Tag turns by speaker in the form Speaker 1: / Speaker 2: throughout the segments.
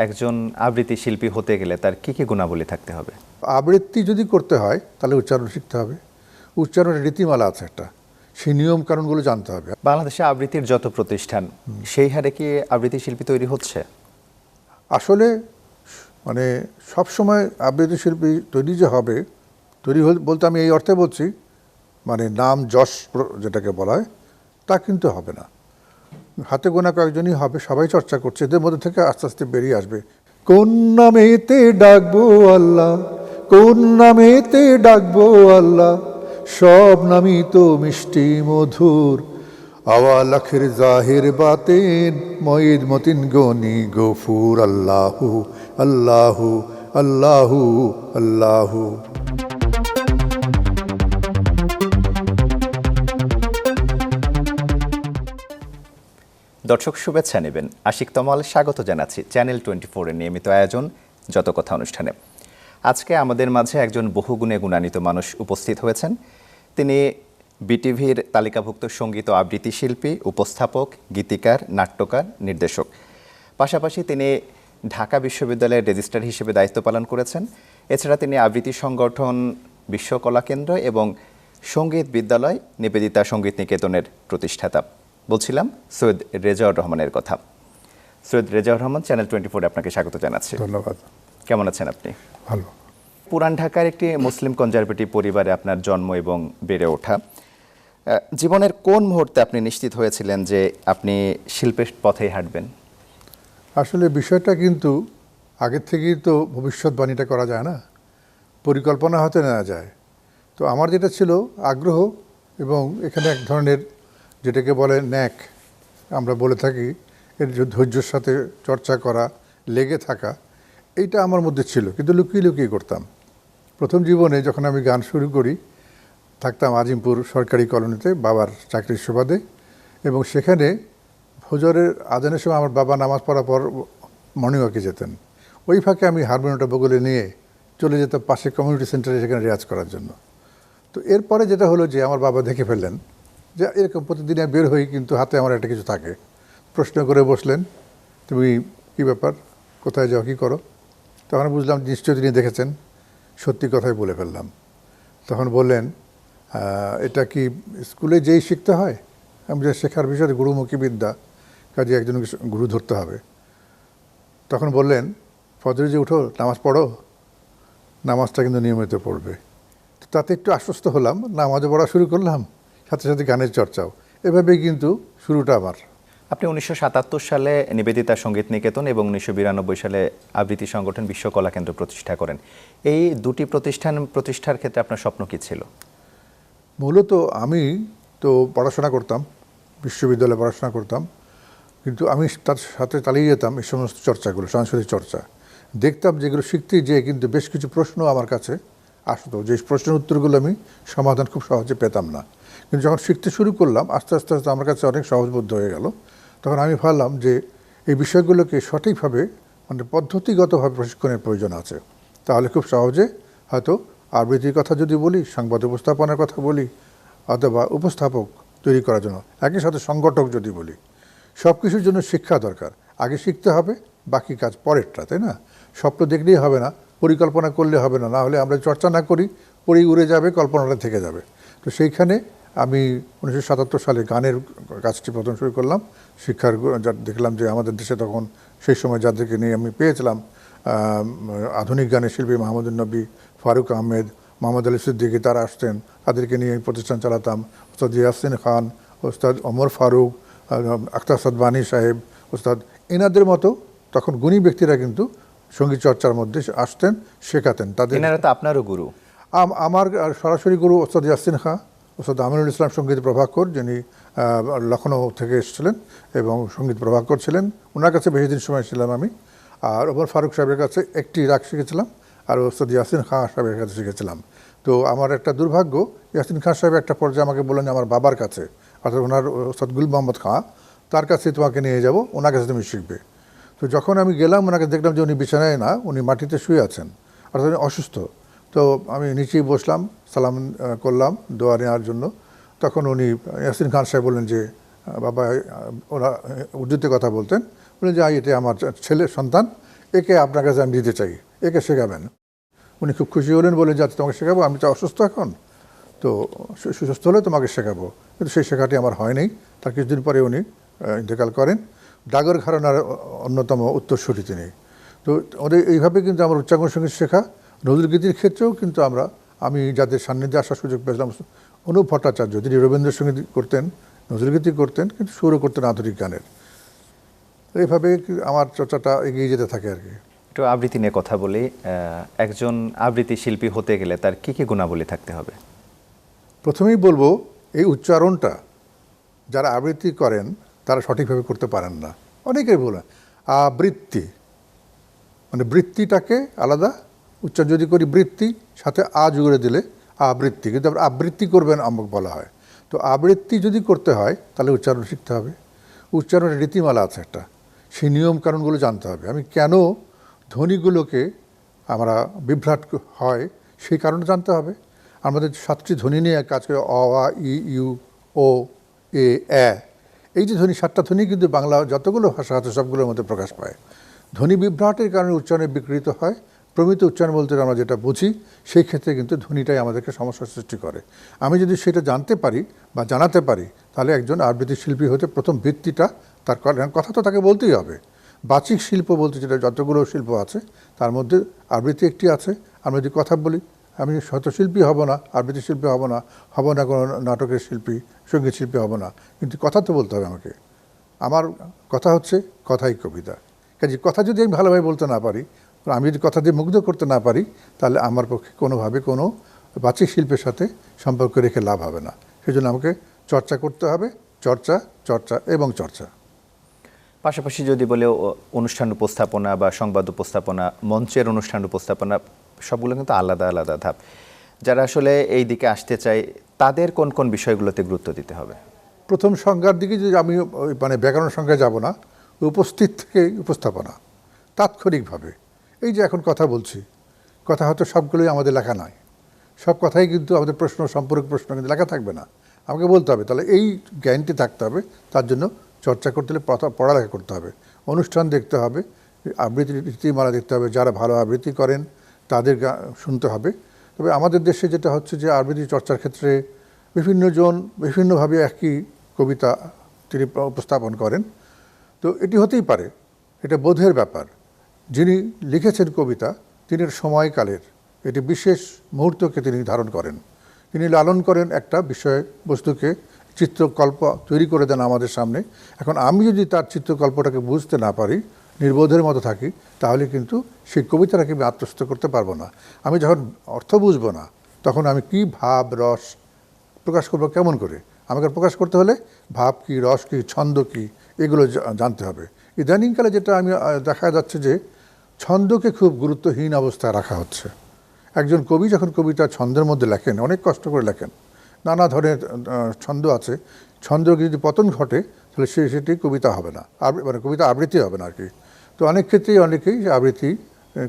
Speaker 1: একজন আবৃত্তি শিল্পী হতে গেলে তার কি কি গুণাবলী থাকতে হবে?
Speaker 2: আবৃত্তি যদি করতে হয় তাহলে উচ্চারণ শিখতে হবে। উচ্চারণের রীতিমালা আছে একটা, সেই নিয়ম কানুনগুলো জানতে হবে।
Speaker 1: বাংলাদেশে আবৃত্তির যত প্রতিষ্ঠান, সেই হারে কি আবৃত্তি শিল্পী তৈরি হচ্ছে?
Speaker 2: আসলে মানে সবসময় আবৃত্তি শিল্পী তৈরি যে হবে, বলতে আমি এই অর্থে বলছি, মানে নাম যশ যেটাকে বলা হয় তা কিন্তু হবে না। হাতে গোনা কয়েকজনই হবে, সবাই চর্চা করছে, এদের মধ্যে থেকে আস্তে আস্তে বেরিয়ে আসবে। কোন নামেতে ডাকবো আল্লাহ, কোন নামেতে ডাকবো আল্লাহ, সব নামই তো মিষ্টি মধুর, আওয়ালাখের জাহির বাতেন, মঈদ মতিন গনি গফুর, আল্লাহু আল্লাহু আল্লাহু আল্লাহু।
Speaker 1: দর্শক শুভেচ্ছা নেবেন, আশিক তমাল স্বাগত জানাচ্ছি চ্যানেল 24-এর নিয়মিত আয়োজন যত কথা অনুষ্ঠানে। আজকে আমাদের মাঝে একজন বহুগুণে গুণান্বিত মানুষ উপস্থিত হয়েছেন। তিনি বিটিভির তালিকাভুক্ত সঙ্গীত ও আবৃত্তি শিল্পী, উপস্থাপক, গীতিকার, নাট্যকার, নির্দেশক। পাশাপাশি তিনি ঢাকা বিশ্ববিদ্যালয়ের রেজিস্ট্রার হিসেবে দায়িত্ব পালন করেছেন। এছাড়া তিনি আবৃত্তি সংগঠন বিশ্বকলা কেন্দ্র এবং সঙ্গীত বিদ্যালয় নিবেদিতা সঙ্গীত নিকেতনের প্রতিষ্ঠাতা। বলছিলাম সৈয়দ রেজাউর রহমানের কথা। সৈয়দ রেজাউর রহমান, চ্যানেল 24 আপনাকে স্বাগত জানাচ্ছি।
Speaker 2: ধন্যবাদ।
Speaker 1: কেমন আছেন আপনি?
Speaker 2: ভালো।
Speaker 1: পুরান ঢাকার একটি মুসলিম কনজারভেটিভ পরিবারে আপনার জন্ম এবং বেড়ে ওঠা। জীবনের কোন মুহূর্তে আপনি নিশ্চিত হয়েছিলেন যে আপনি শিল্পের পথেই হাঁটবেন?
Speaker 2: আসলে বিষয়টা কিন্তু আগের থেকেই তো ভবিষ্যৎবাণীটা করা যায় না, পরিকল্পনা হতে নেওয়া যায়। তো আমার যেটা ছিল আগ্রহ, এবং এখানে এক ধরনের যেটাকে বলে ন্যাক আমরা বলে থাকি, এর ধৈর্যের সাথে চর্চা করা, লেগে থাকা, এইটা আমার মধ্যে ছিল, কিন্তু লুকিয়ে লুকিয়ে করতাম। প্রথম জীবনে যখন আমি গান শুরু করি, থাকতাম আজিমপুর সরকারি কলোনিতে বাবার চাকরির সুবাদে, এবং সেখানে ফজরের আজানের সময় আমার বাবা নামাজ পড়ার পর মর্নিং ওয়াকে যেতেন। ওই ফাঁকে আমি হারমোনিয়ামটা বগলে নিয়ে চলে যেতাম পাশে কমিউনিটি সেন্টারে, সেখানে রেয়াজ করার জন্য। তো এরপরে যেটা হলো যে আমার বাবা দেখে ফেললেন যে এরকম প্রতিদিন বের হই, কিন্তু হাতে আমার একটা কিছু থাকে। প্রশ্ন করে বসলেন, তুমি কী ব্যাপার, কোথায় যাও, কী করো? তখন বুঝলাম নিশ্চয়ই তিনি দেখেছেন, সত্যি কথাই বলে ফেললাম। তখন বললেন, এটা কি স্কুলে যেই শিখতে হয়? আমি যে শেখার বিষয়ে গুরুমুখী বিদ্যা, কাজে একজনকে গুরু ধরতে হবে। তখন বললেন, ফজরে যে উঠো, নামাজ পড়ো, নামাজটা কিন্তু নিয়মিত পড়বে। তো তাতে একটু আশ্বস্ত হলাম, নামাজও পড়া শুরু করলাম, সাথে সাথে গানের চর্চাও। এভাবেই কিন্তু শুরুটা আমার।
Speaker 1: আপনি 1977 সালে নিবেদিতা সঙ্গীত নিকেতন এবং 1992 সালে আবৃত্তি সংগঠন বিশ্বকলা কেন্দ্র প্রতিষ্ঠা করেন। এই দুটি প্রতিষ্ঠার ক্ষেত্রে আপনার স্বপ্ন কী ছিল?
Speaker 2: মূলত আমি তো পড়াশোনা করতাম, বিশ্ববিদ্যালয়ে পড়াশোনা করতাম, কিন্তু আমি তার সাথে চালিয়ে যেতাম এই সমস্ত চর্চাগুলো, সাংস্কৃতিক চর্চা। দেখতাম যেগুলো শিখতে যেয়ে কিন্তু বেশ কিছু প্রশ্ন আমার কাছে আসতো, যে প্রশ্নের উত্তরগুলো আমি সমাধান খুব সহজে পেতাম না। কিন্তু যখন শিখতে শুরু করলাম, আস্তে আস্তে আস্তে আমার কাছে অনেক সহজবোধ্য হয়ে গেল। তখন আমি ভাবলাম যে এই বিষয়গুলোকে সঠিকভাবে, মানে পদ্ধতিগতভাবে প্রশিক্ষণের প্রয়োজন আছে। তাহলে খুব সহজে হয়তো আবৃত্তির কথা যদি বলি, সংবাদ উপস্থাপনার কথা বলি, অথবা উপস্থাপক তৈরি করার জন্য, একই সাথে সংগঠক যদি বলি, সব কিছুর জন্য শিক্ষা দরকার। আগে শিখতে হবে, বাকি কাজ পরেরটা, তাই না? স্বপ্ন দেখলেই হবে না, পরিকল্পনা করলে হবে না, না হলে আমরা চর্চা না করি, পড়ে উড়ে যাবে, কল্পনাটা থেকে যাবে। তো সেইখানে আমি 1977 সালে গানের কাজটি প্রথম শুরু করলাম। শিক্ষার দেখলাম যে আমাদের দেশে তখন সেই সময় যাদেরকে নিয়ে আমি পেয়েছিলাম, আধুনিক গানের শিল্পী মাহমুদুন নবী, ফারুক আহমেদ, মোহাম্মদ আলী সিদ্দিকী, তারা আসতেন, তাদেরকে নিয়ে প্রতিষ্ঠান চালাতাম। ওস্তাদ ইয়াসিন খান, ওস্তাদ ওমর ফারুক, আখতার সাদবানী সাহেব, ওস্তাদ, এনাদের মতো তখন গুণী ব্যক্তিরা কিন্তু সঙ্গীত চর্চার মধ্যে আসতেন, শেখাতেন। তাদের
Speaker 1: তো আপনারও গুরু?
Speaker 2: আমার সরাসরি গুরু ওস্তাদ ইয়াসিন খান, ওস্তাদ আমিনুল ইসলাম সঙ্গীত প্রভাকর, যিনি লখনৌ থেকে এসেছিলেন এবং সঙ্গীত প্রভাকর ছিলেন, ওনার কাছে বেশি দিন সময় ছিলাম আমি। আর ওমর ফারুক সাহেবের কাছে একটি রাগ শিখেছিলাম, আর ওস্তাদ ইয়াসিন খান সাহেবের কাছে শিখেছিলাম। তো আমার একটা দুর্ভাগ্য, ইয়াসিন খান সাহেব একটা পর্যায়ে আমাকে বললেন আমার বাবার কাছে, অর্থাৎ ওনার ওস্তাদ গুল মোহাম্মদ খাঁ, তার কাছে তোমাকে নিয়ে যাব, ওনার কাছে তুমি শিখবে। তো যখন আমি গেলাম, ওনাকে দেখলাম যে উনি বিছানায় না, উনি মাটিতে শুয়ে আছেন, অর্থাৎ উনি অসুস্থ। তো আমি নিচেই বসলাম, সালাম করলাম দোয়া নেওয়ার জন্য। তখন উনি ইয়াসিন খান সাহেব বললেন যে বাবা, ওরা উর্দুতে কথা বলতেন, বললেন যে এটা আমার ছেলে সন্তান, একে আপনার কাছে আমি দিতে চাই, একে শেখাবেন। উনি খুব খুশি হলেন, বলে যে আচ্ছা তোমাকে শেখাবো, আমি তো অসুস্থ এখন, তো সুস্থ হলে তোমাকে শেখাবো। কিন্তু সেই শেখাটি আমার হয়নি। তার কিছুদিন পরে উনি ইন্তেকাল করেন। ডাগর ঘরানার অন্যতম উত্তরসূরি তিনি। তো ওদের এইভাবে কিন্তু আমার উচ্চাঙ্গ সঙ্গীত শেখা। নজরুলগীতির ক্ষেত্রেও কিন্তু আমি যাদের সান্নিধ্যে আসার সুযোগ পেয়েছিলাম, অনুপ ভট্টাচার্য, তিনি রবীন্দ্রসঙ্গীত করতেন, নজরুলগীতি করতেন, কিন্তু সুরও করতেন আধুনিক গানের। এইভাবে আমার চর্চাটা এগিয়ে যেতে থাকে আর কি।
Speaker 1: একটু আবৃত্তি নিয়ে কথা বলি। একজন আবৃত্তি শিল্পী হতে গেলে তার কী কী গুণাবলী থাকতে হবে?
Speaker 2: প্রথমেই বলবো, এই উচ্চারণটা যারা আবৃত্তি করেন তারা সঠিকভাবে করতে পারেন না। অনেকেই বলে আবৃত্তি, মানে বৃত্তিটাকে আলাদা উচ্চারণ যদি করি, বৃত্তি সাথে জুড়ে দিলে আবৃত্তি, কিন্তু আবার আবৃত্তি করবেন আমাকে বলা হয়। তো আবৃত্তি যদি করতে হয় তাহলে উচ্চারণ শিখতে হবে। উচ্চারণের রীতিমালা আছে একটা, সেই নিয়ম কারণগুলো জানতে হবে। আমি কেন ধ্বনিগুলোকে আমরা বিভ্রাট হয় সেই কারণ জানতে হবে। আমাদের 7টি ধ্বনি নিয়ে কাজ করে, অ, আ, ই, ইউ, ও, এ, এ। এই যে ধ্বনি, 7টা ধ্বনি কিন্তু বাংলা যতগুলো ভাষা আছে সবগুলোর মধ্যে প্রকাশ পায়। ধ্বনি বিভ্রাটের কারণে উচ্চারণে বিকৃত হয়। প্রমিত উচ্চারণ বলতে আমরা যেটা বুঝি, সেই ক্ষেত্রে কিন্তু ধ্বনিটাই আমাদেরকে সমস্যার সৃষ্টি করে। আমি যদি সেটা জানতে পারি বা জানাতে পারি, তাহলে একজন আবৃত্তি শিল্পী হতে প্রথম ভিত্তিটা তার কথা তো তাকে বলতেই হবে। বাচিক শিল্প বলতে যেটা যতগুলো শিল্প আছে তার মধ্যে আবৃত্তি একটি আছে। আমি যদি কথা বলি, আমি হয়তো শিল্পী হব না, আবৃত্তি শিল্পী হব না কোনো নাটকের শিল্পী, সঙ্গীত শিল্পী হব না, কিন্তু কথা তো বলতে হবে আমাকে। আমার কথা হচ্ছে কথাই কবিতা। কাজে কথা যদি আমি ভালোভাবে বলতে না পারি, আমি যদি কথা দিয়ে মুগ্ধ করতে না পারি, তাহলে আমার পক্ষে কোনোভাবে কোনো বাচিক শিল্পের সাথে সম্পর্ক রেখে লাভ হবে না। সেই জন্য আমাকে চর্চা করতে হবে, চর্চা, চর্চা এবং চর্চা।
Speaker 1: পাশাপাশি যদি বলে অনুষ্ঠান উপস্থাপনা বা সংবাদ উপস্থাপনা, মঞ্চের অনুষ্ঠান উপস্থাপনা, সবগুলো কিন্তু আলাদা আলাদা ধাপ। যারা আসলে এই দিকে আসতে চায় তাদের কোন কোন বিষয়গুলোতে গুরুত্ব দিতে হবে?
Speaker 2: প্রথম সংজ্ঞার দিকে যদি আমি মানে ব্যাকরণ সংজ্ঞায় যাব না, উপস্থিত থেকে উপস্থাপনা তাৎক্ষণিকভাবে। এই যে এখন কথা বলছি, কথা হয়তো সবগুলোই আমাদের লেখা নয়, সব কথাই কিন্তু আমাদের প্রশ্ন সম্পর্ক প্রশ্ন কিন্তু লেখা থাকবে না, আমাকে বলতে হবে। তাহলে এই জ্ঞানটি থাকতে হবে। তার জন্য চর্চা করতে হলে পড়ালেখা করতে হবে, অনুষ্ঠান দেখতে হবে, আবৃত্তি রীতিমালা দেখতে হবে, যারা ভালো আবৃত্তি করেন তাদের শুনতে হবে। তবে আমাদের দেশে যেটা হচ্ছে যে আবৃত্তি চর্চার ক্ষেত্রে বিভিন্ন জন বিভিন্নভাবে একই কবিতা তিনি উপস্থাপন করেন। তো এটি হতেই পারে, এটা বোধের ব্যাপার। যিনি লিখেছেন কবিতা, তিনি সময়কালের এটি বিশেষ মুহূর্তকে তিনি ধারণ করেন, তিনি লালন করেন একটা বিষয় বস্তুকে, চিত্রকল্প তৈরি করে দেন আমাদের সামনে। এখন আমি যদি তার চিত্রকল্পটাকে বুঝতে না পারি, নির্বোধের মতো থাকি, তাহলে কিন্তু সেই কবিতাটাকে আমি আত্মস্থ করতে পারবো না। আমি যখন অর্থ বুঝবো না, তখন আমি কি ভাব রস প্রকাশ করবো কেমন করে? আমাকে প্রকাশ করতে হলে ভাব কি, রস কি, ছন্দ কি, এগুলো জানতে হবে। ইদানিংকালে যেটা আমি দেখা যাচ্ছে যে ছন্দকে খুব গুরুত্বহীন অবস্থায় রাখা হচ্ছে। একজন কবি যখন কবিতা ছন্দের মধ্যে লেখেন, অনেক কষ্ট করে লেখেন, নানা ধরনের ছন্দ আছে, ছন্দ যদি পতন ঘটে তাহলে সেটি কবিতা হবে না, মানে কবিতা আবৃত্তি হবে না আর কি। তো অনেক ক্ষেত্রেই অনেকেই আবৃত্তি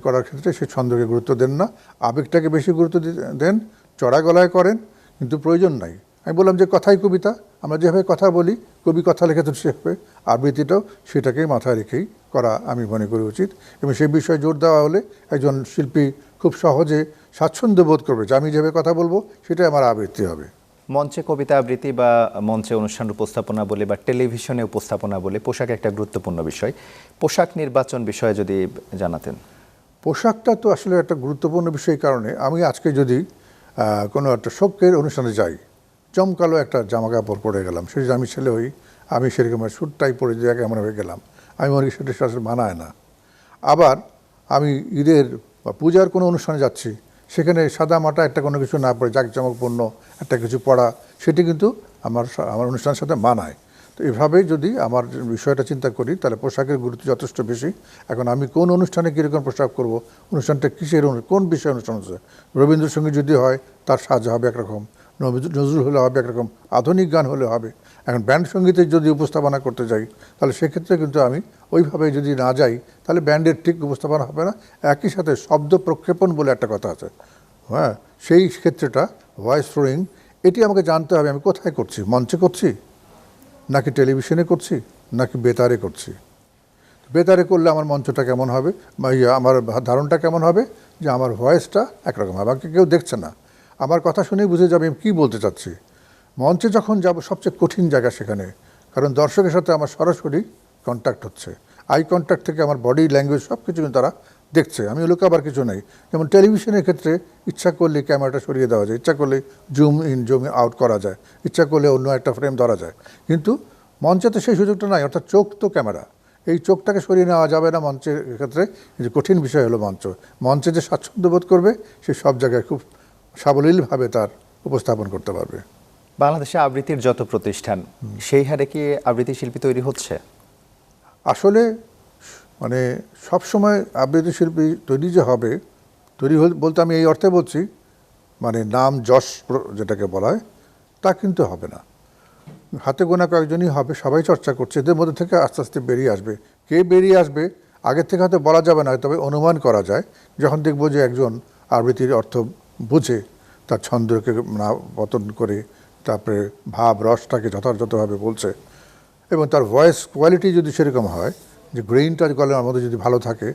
Speaker 2: করার ক্ষেত্রে সেই ছন্দকে গুরুত্ব দেন না, আবেগটাকে বেশি গুরুত্ব দেন, চড়া গলায় করেন, কিন্তু প্রয়োজন নাই। আমি বললাম যে কথাই কবিতা, আমরা যেভাবে কথা বলি, কবি কথা লেখে তো সেভাবে আবৃত্তিটাও সেটাকেই মাথায় রেখেই করা আমি মনে করি উচিত। এবং সেই বিষয়ে জোর দেওয়া হলে একজন শিল্পী খুব সহজে স্বাচ্ছন্দ্য বোধ করবে যে আমি যেভাবে কথা বলবো সেটাই আমার আবৃত্তি হবে।
Speaker 1: মঞ্চে কবিতা আবৃত্তি বা মঞ্চে অনুষ্ঠান উপস্থাপনা বলে বা টেলিভিশনে উপস্থাপনা বলে পোশাক একটা গুরুত্বপূর্ণ বিষয়। পোশাক নির্বাচন বিষয়ে যদি জানাতেন।
Speaker 2: পোশাকটা তো আসলে একটা গুরুত্বপূর্ণ বিষয়, কারণে আমি আজকে যদি কোনো একটা শোকের অনুষ্ঠানে যাই, জমকালো একটা জামা কাপড় পরে গেলাম, সে যদি আমি ছেলে হই, আমি সেরকম স্যুট টাই পরে যে এমন হয়ে গেলাম, আমি মনে করি সেটা আসলে মানায় না। আবার আমি ঈদের বা পূজার কোনো অনুষ্ঠানে যাচ্ছি, সেখানে সাদা মাটা একটা কোনো কিছু না পড়ে জাঁকজমকপূর্ণ একটা কিছু পড়া, সেটি কিন্তু আমার অনুষ্ঠানের সাথে মানায়। তো এভাবে যদি আমার বিষয়টা চিন্তা করি, তাহলে পোশাকের গুরুত্ব যথেষ্ট বেশি। এখন আমি কোন অনুষ্ঠানে কীরকম পোশাক করব, অনুষ্ঠানটা কিসের, কোন বিষয়ে অনুষ্ঠান হচ্ছে, রবীন্দ্রসঙ্গীত যদি হয় তার সাজ হবে একরকম, নজরুল হলে হবে একরকম, আধুনিক গান হলে হবে। এখন ব্যান্ড সঙ্গীতের যদি উপস্থাপনা করতে যাই, তাহলে সেক্ষেত্রে কিন্তু আমি ওইভাবে যদি না যাই, তাহলে ব্যান্ডের ঠিক উপস্থাপনা হবে না। একই সাথে শব্দ প্রক্ষেপণ বলে একটা কথা আছে, হ্যাঁ, সেই ক্ষেত্রেটা ভয়েস থ্রোয়িং, এটি আমাকে জানতে হবে আমি কোথায় করছি, মঞ্চে করছি নাকি টেলিভিশনে করছি নাকি বেতারে করছি। বেতারে করলে আমার মঞ্চটা কেমন হবে বা আমার ধারণটা কেমন হবে, যে আমার ভয়েসটা একরকম হবে, আমাকে কেউ দেখছে না, আমার কথা শুনেই বুঝে যাবে আমি কী বলতে চাচ্ছি। মঞ্চে যখন যাব সবচেয়ে কঠিন জায়গা সেখানে, কারণ দর্শকের সাথে আমার সরাসরি কন্ট্যাক্ট হচ্ছে, আই কন্ট্যাক্ট থেকে আমার বডি ল্যাঙ্গুয়েজ সব কিছু কিন্তু তারা দেখছে, আমি লুকাবার কিছু নেই। যেমন টেলিভিশনের ক্ষেত্রে ইচ্ছা করলে ক্যামেরাটা সরিয়ে দেওয়া যায়, ইচ্ছা করলে জুম ইন জুম আউট করা যায়, ইচ্ছা করলে অন্য একটা ফ্রেম ধরা যায়, কিন্তু মঞ্চে তো সেই সুযোগটা নাই, অর্থাৎ চোখ তো ক্যামেরা, এই চোখটাকে সরিয়ে নেওয়া যাবে না মঞ্চের ক্ষেত্রে। যে কঠিন বিষয় হলো মঞ্চে যে স্বাচ্ছন্দ্য বোধ করবে সে সব জায়গায় খুব সাবলীলভাবে তার উপস্থাপন করতে পারবে।
Speaker 1: বাংলাদেশে আবৃত্তির যত প্রতিষ্ঠান, সেই হারে কি আবৃত্তি শিল্পী তৈরি হচ্ছে?
Speaker 2: আসলে মানে সবসময় আবৃত্তি শিল্পী তৈরি যে হবে, বলতে আমি এই অর্থে বলছি, মানে নাম যশ যেটাকে বলা হয় তা কিন্তু হবে না। হাতে গোনা কয়েকজনই হবে, সবাই চর্চা করছে, এদের মধ্যে থেকে আস্তে আস্তে বেরিয়ে আসবে। কে বেরিয়ে আসবে আগের থেকে হয়তো বলা যাবে না, তবে অনুমান করা যায়। যখন দেখবো যে একজন আবৃত্তির অর্থ বুঝে, তার ছন্দকে না পতন করে, তারপরে ভাব রসটাকে যথাযথভাবে বলছে, এবং তার ভয়েস কোয়ালিটি যদি সেরকম হয়, যে গ্রেইনটা গলার মধ্যে যদি ভালো থাকে,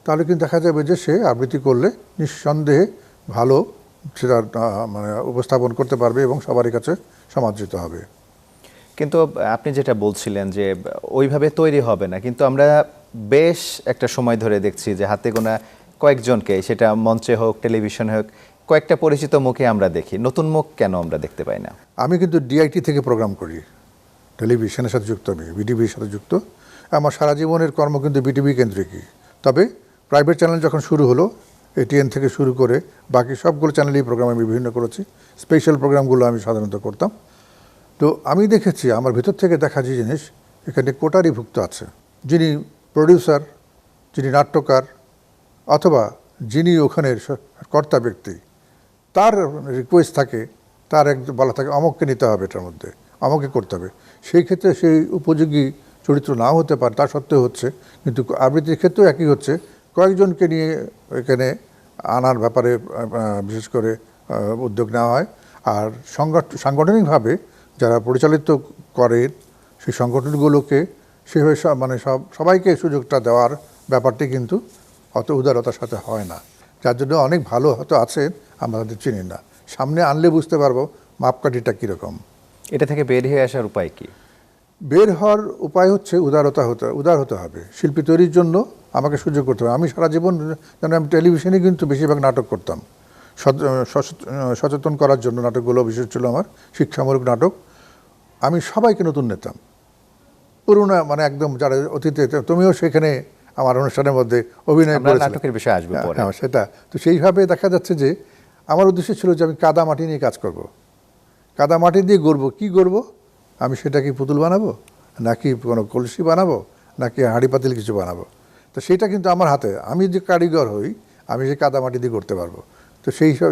Speaker 2: তাহলে কিন্তু দেখা যাবে যে সে আবৃত্তি করলে নিঃসন্দেহে ভালো সেটা মানে উপস্থাপন করতে পারবে এবং সবারই কাছে সমাদৃত হবে।
Speaker 1: কিন্তু আপনি যেটা বলছিলেন যে ওইভাবে তৈরি হবে না, কিন্তু আমরা বেশ একটা সময় ধরে দেখছি যে হাতে গোনা কয়েকজনকে, সেটা মঞ্চে হোক টেলিভিশনে হোক, কয়েকটা পরিচিত মুখে আমরা দেখি, নতুন মুখ কেন আমরা দেখতে পাই না?
Speaker 2: আমি কিন্তু ডিআইটি থেকে প্রোগ্রাম করি, টেলিভিশনের সাথে যুক্ত, আমি বিটিভির সাথে যুক্ত, আমার সারা জীবনের কর্ম কিন্তু বিটিভি কেন্দ্রিকই। তবে প্রাইভেট চ্যানেল যখন শুরু হলো, এটিএন থেকে শুরু করে বাকি সবগুলো চ্যানেলেই প্রোগ্রাম আমি বিভিন্ন করেছি, স্পেশাল প্রোগ্রামগুলো আমি সাধারণত করতাম। তো আমি দেখেছি, আমার ভিতর থেকে দেখা যে জিনিস, এখানে কোটারিভুক্ত আছে, যিনি প্রডিউসার, যিনি নাট্যকার, অথবা যিনি ওখানের কর্তা ব্যক্তি, তার রিকোয়েস্ট থাকে, তার একদম বলা থাকে অমককে নিতে হবে, এটার মধ্যে আমাকে করতে হবে। সেই ক্ষেত্রে সেই উপযোগী চরিত্র নাও হতে পারে, তা সত্ত্বেও হচ্ছে। কিন্তু আবৃত্তির ক্ষেত্রেও একই হচ্ছে, কয়েকজনকে নিয়ে এখানে আনার ব্যাপারে বিশেষ করে উদ্যোগ নেওয়া হয়। আর সাংগঠনিকভাবে যারা পরিচালিত করেন সেই সংগঠনগুলোকে সেভাবে মানে সবাইকে সুযোগটা দেওয়ার ব্যাপারটি কিন্তু অত উদারতার সাথে হয় না, যার জন্য অনেক ভালো হয়তো আছেন, আমরা তাদের চিনি না। সামনে আনলে বুঝতে পারবো মাপকাঠিটা কীরকম।
Speaker 1: এটা থেকে বের হয়ে আসার উপায় কি?
Speaker 2: বের হওয়ার উপায় হচ্ছে উদার হতে হবে। শিল্পী তৈরির জন্য আমাকে সুযোগ করতে হবে। আমি সারা জীবন যেন আমি টেলিভিশনে কিন্তু বেশিরভাগ নাটক করতাম, সচেতন করার জন্য নাটকগুলো বিশেষ ছিল আমার, শিক্ষামূলক নাটক। আমি সবাইকে নতুন নিতাম, পুরোনো মানে একদম যারা অতীতে, তুমিও সেখানে আমার অনুষ্ঠানের মধ্যে অভিনয় করেছিলে,
Speaker 1: নাটকের বিষয়ে আসবে পরে।
Speaker 2: হ্যাঁ সেটা তো সেইভাবে দেখা যাচ্ছে যে আমার উদ্দেশ্য ছিল যে আমি কাদা মাটি নিয়ে কাজ করব, কাদা মাটি দিয়ে গড়বো। কী গড়বো আমি? সেটা কি পুতুল বানাবো, নাকি কোনো কলসি বানাবো, নাকি হাঁড়ি পাতিল কিছু বানাবো? তো সেইটা কিন্তু আমার হাতে, আমি যে কারিগর হই, আমি সেই কাদা মাটি দিয়ে করতে পারবো। তো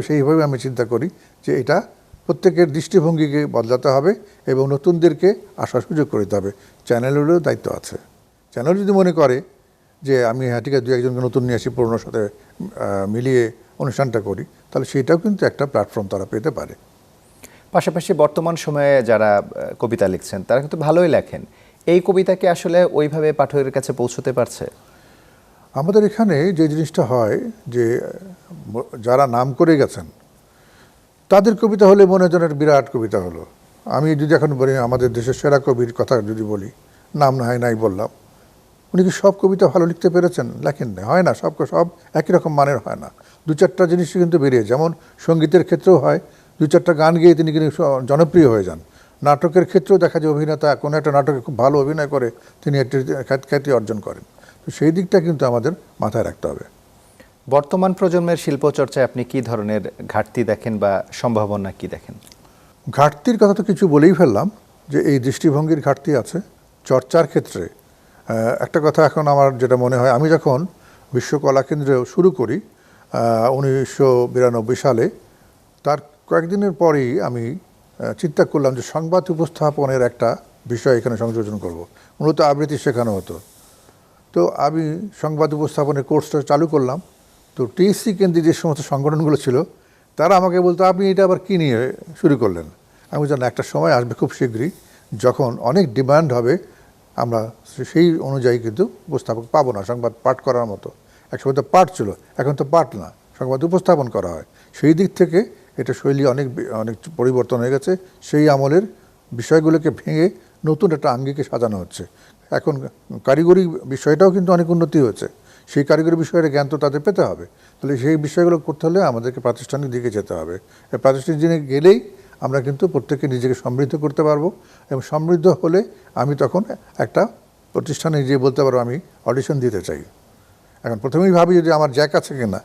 Speaker 2: সেইভাবে আমি চিন্তা করি যে এটা প্রত্যেকের দৃষ্টিভঙ্গিকে বদলাতে হবে এবং নতুনদেরকে আসার সুযোগ করে দিতে হবে। চ্যানেলেরও দায়িত্ব আছে। চ্যানেল যদি মনে করে যে আমি হ্যাঁ ঠিক আছে, দু একজনকে নতুন নিয়ে আসি, পুরোনোর সাথে মিলিয়ে অনুষ্ঠানটা করি, তাহলে সেটাও কিন্তু একটা প্ল্যাটফর্ম তারা পেতে পারে।
Speaker 1: পাশাপাশি বর্তমান সময়ে যারা কবিতা লিখছেন তারা কিন্তু ভালোই লেখেন, এই কবিতাকে আসলে ওইভাবে পাঠকের কাছে পৌঁছতে পারছে?
Speaker 2: আমাদের এখানে যে জিনিসটা হয় যে যারা নাম করে গেছেন তাদের কবিতা হলে মনে হয় একটা বিরাট কবিতা হলো। আমি যদি এখন বলি আমাদের দেশের সেরা কবির কথা যদি বলি, নাম নাই বললাম, উনি কি সব কবিতা ভালো লিখতে পেরেছেন? লেখেন না, হয় না, সব একই রকম মানের হয় না। দু চারটা জিনিস কিন্তু বেরিয়ে, যেমন সঙ্গীতের ক্ষেত্রেও হয়, দু চারটা গান গেয়ে তিনি কিন্তু জনপ্রিয় হয়ে যান। নাটকের ক্ষেত্রেও দেখা যায় অভিনেতা কোনো একটা নাটকে খুব ভালো অভিনয় করে তিনি একটি খ্যাতি অর্জন করেন। তো সেই দিকটা কিন্তু আমাদের মাথায় রাখতে হবে।
Speaker 1: বর্তমান প্রজন্মের শিল্পচর্চায় আপনি কি ধরনের ঘাটতি দেখেন বা সম্ভাবনা কি দেখেন?
Speaker 2: ঘাটতির কথা তো কিছু বলেই ফেললাম, যে এই দৃষ্টিভঙ্গির ঘাটতি আছে চর্চার ক্ষেত্রে। একটা কথা এখন আমার যেটা মনে হয়, আমি যখন বিশ্বকলা কেন্দ্রে শুরু করি 1992 সালে, তার কয়েকদিনের পরেই আমি চিন্তা করলাম যে সংবাদ উপস্থাপনের একটা বিষয় এখানে সংযোজন করব। মূলত আবৃত্তি শেখানো হতো, তো আমি সংবাদ উপস্থাপনের কোর্সটা চালু করলাম। তো টিএসসি কেন্দ্রে যে সমস্ত সংগঠনগুলো ছিল তারা আমাকে বলতো, আপনি এটা আবার কী নিয়ে শুরু করলেন? আমি জানি একটা সময় আসবে খুব শীঘ্রই যখন অনেক ডিমান্ড হবে আমরা সেই অনুযায়ী কিন্তু উপস্থাপক পাবো না সংবাদ পাঠ করার মতো। একসময় তো পাঠ ছিল, এখন তো পাঠ না, সংবাদ উপস্থাপন করা হয়। সেই দিক থেকে এটা শৈলী অনেক অনেক পরিবর্তন হয়ে গেছে। সেই আমলের বিষয়গুলোকে ভেঙে নতুন একটা আঙ্গিকে সাজানো হচ্ছে। এখন কারিগরি বিষয়টাও কিন্তু অনেক উন্নতি হয়েছে। সেই কারিগরি বিষয়ের জ্ঞান তো তাদের পেতে হবে। তাহলে সেই বিষয়গুলো করতে হলে আমাদেরকে প্রাতিষ্ঠানিক দিকে যেতে হবে। এই প্রাতিষ্ঠানিক দিকে গেলেই আমরা কিন্তু প্রত্যেকে নিজেকে সমৃদ্ধ করতে পারবো, এবং সমৃদ্ধ হলে আমি তখন একটা প্রতিষ্ঠানে গিয়ে বলতে পারবো আমি অডিশন দিতে চাই। এখন প্রথমেই ভাবি যদি আমার জ্যাক আছে কিনা,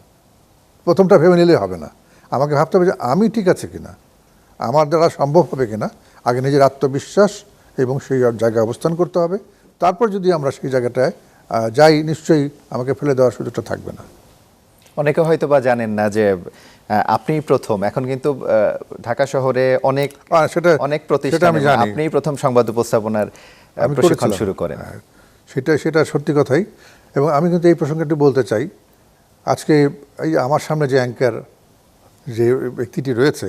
Speaker 2: প্রথমটা ভেবে নিলে হবে না। আমাকে ভাবতে হবে যে আমি ঠিক আছে কিনা, আমার দ্বারা সম্ভব হবে কিনা। আগে নিজের আত্মবিশ্বাস এবং সেই জায়গায় অবস্থান করতে হবে। তারপর যদি আমরা সেই জায়গাটায় যাই, নিশ্চয়ই আমাকে ফেলে দেওয়ার সুযোগটা থাকবে না।
Speaker 1: অনেকে হয়তো বা জানেন না যে আপনি প্রথম, এখন কিন্তু ঢাকা শহরে অনেক অনেক প্রতিষ্ঠান, আপনি প্রথম সংবাদ উপস্থাপনার প্রশিক্ষণ শুরু করেন।
Speaker 2: সেটা সত্যি কথাই। এবং আমি কিন্তু এই প্রসঙ্গটি বলতে চাই, আজকে এই আমার সামনে যে অ্যাঙ্কার যে ব্যক্তিটি রয়েছে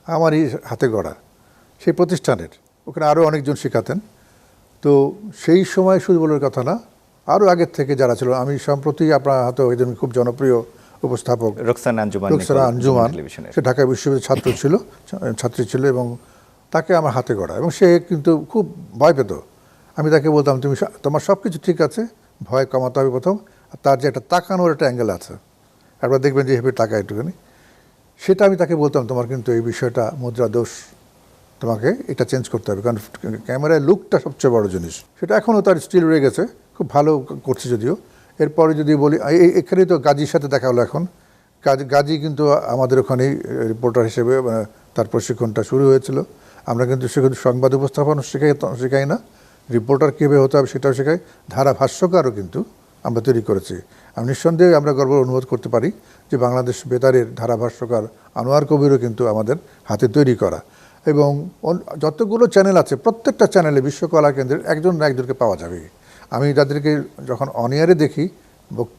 Speaker 2: আমারই হাতে গড়া, সেই প্রতিষ্ঠানের, ওখানে আরও অনেকজন শেখাতেন। তো সেই সময় শুধু বলার কথা না, আরও আগের থেকে যারা ছিল, আমি সম্প্রতি আপনার হাতে একজন খুব জনপ্রিয় উপস্থাপক
Speaker 1: রোকসানা
Speaker 2: আঞ্জুমান, সে ঢাকা বিশ্ববিদ্যালয়ের ছাত্রী ছিল, এবং তাকে আমার হাতে গড়া। এবং সে কিন্তু খুব ভয় পেত। আমি তাকে বলতাম তুমি তোমার সব কিছু ঠিক আছে, ভয় কমাতে হবে প্রথম। তার যে একটা তাকানোর একটা অ্যাঙ্গেল আছে, একবার দেখবেন যে হেপে টাকা একটুখানি, সেটা আমি তাকে বলতাম তোমার কিন্তু এই বিষয়টা মুদ্রা দোষ, তোমাকে এটা চেঞ্জ করতে হবে। কারণ ক্যামেরায় লুকটা সবচেয়ে বড় জিনিস। সেটা এখনও তার স্টিল রয়ে গেছে, খুব ভালো করছে যদিও। এরপরে যদি বলি, এখানেই তো গাজীর সাথে দেখা হলো। এখন গাজী কিন্তু আমাদের ওখানেই রিপোর্টার হিসেবে তার প্রশিক্ষণটা শুরু হয়েছিল। আমরা কিন্তু সেখানে সংবাদ উপস্থাপন শেখাই না, রিপোর্টার কীভাবে হতে হবে সেটাও শেখাই। ধারাভাষ্যকারও কিন্তু আমরা তৈরি করেছি। আমি নিঃসন্দেহে আমরা গর্ব অনুভব করতে পারি যে বাংলাদেশ বেতারের ধারাভাষ্যকার আনোয়ার কবিরও কিন্তু আমাদের হাতে তৈরি করা। এবং যতগুলো চ্যানেল আছে প্রত্যেকটা চ্যানেলে বিশ্বকলা কেন্দ্রের একজন না একজনকে পাওয়া যাবে। আমি তাদেরকে যখন অনিয়ারে দেখি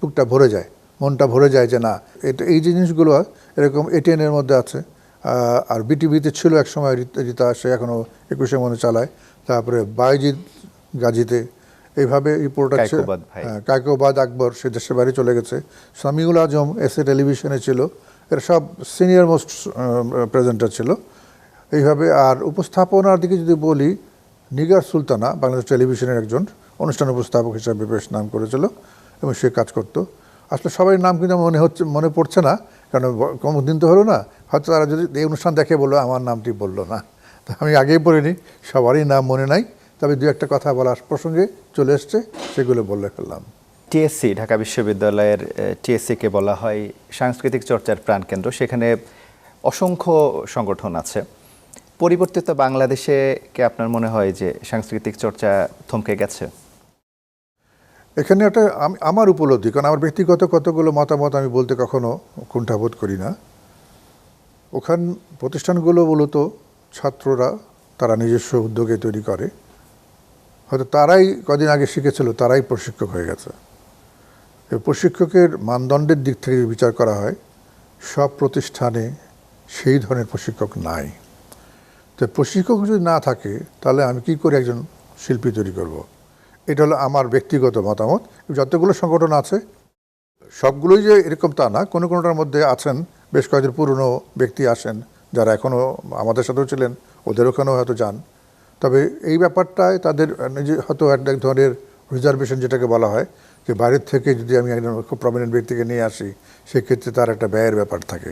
Speaker 2: বুকটা ভরে যায়, মনটা ভরে যায় যে না, এটা এই জিনিসগুলো এরকম এটিএনের মধ্যে আছে। আর বিটিভিতে ছিল এক সময় রীতা, সে এখনও 21 মনে চালায়। তারপরে বায়েজিদ গাজীতে, এইভাবে রিপোর্টার কায়কোবাদ আকবর, সে দেশের বাড়ি চলে গেছে। সামিউল আজম এসএ টেলিভিশনে ছিল, এরা সব সিনিয়র মোস্ট প্রেজেন্টার ছিল এইভাবে। আর উপস্থাপনার দিকে যদি বলি, নিগার সুলতানা বাংলাদেশ টেলিভিশনের একজন অনুষ্ঠান উপস্থাপক হিসাবে বেশ নাম করেছিল, এবং সে কাজ করতো। আসলে সবাই নাম কিন্তু মনে পড়ছে না, কারণ কম দিন তো হলো না। হয়তো তারা যদি এই অনুষ্ঠান দেখে বললো আমার নামটি বললো না, তো আমি আগেই পড়িনি, সবারই নাম মনে নাই। তবে দু একটা কথা বলার প্রসঙ্গে চলে এসছে, সেগুলো বলে ফেললাম।
Speaker 1: টিএসসি, ঢাকা বিশ্ববিদ্যালয়ের টিএসসিকে বলা হয় সাংস্কৃতিক চর্চার প্রাণকেন্দ্র। সেখানে অসংখ্য সংগঠন আছে। পরিবর্তিত বাংলাদেশে কি আপনার মনে হয় যে সাংস্কৃতিক চর্চা থমকে গেছে?
Speaker 2: এখানে একটা আমার উপলব্ধি, কারণ আমার ব্যক্তিগত কতগুলো মতামত আমি বলতে কখনো কুণ্ঠাবোধ করি না। ওখান প্রতিষ্ঠানগুলো মূলত ছাত্ররা তারা নিজস্ব উদ্যোগে তৈরি করে। হয়তো তারাই কদিন আগে শিখেছিল, তারাই প্রশিক্ষক হয়ে গেছে। প্রশিক্ষকের মানদণ্ডের দিক থেকে বিচার করা হয়, সব প্রতিষ্ঠানে সেই ধরনের প্রশিক্ষক নাই। তো প্রশিক্ষক যদি না থাকে, তাহলে আমি কি করে একজন শিল্পী তৈরি করব? এটা হলো আমার ব্যক্তিগত মতামত। যতগুলো সংগঠন আছে সবগুলোই যে এরকম তা না, কোনোটার মধ্যে আছেন বেশ কয়েকজন পুরনো ব্যক্তি আসেন, যারা এখনও আমাদের সাথেও ছিলেন, ওদের ওখানেও হয়তো যান। তবে এই ব্যাপারটায় তাদের নিজে হয়তো এক ধরনের রিজার্ভেশন, যেটাকে বলা হয় যে বাইরের থেকে যদি আমি একজন খুব প্রমিনেন্ট ব্যক্তিকে নিয়ে আসি, সেক্ষেত্রে তার একটা ব্যয়ের ব্যাপার থাকে,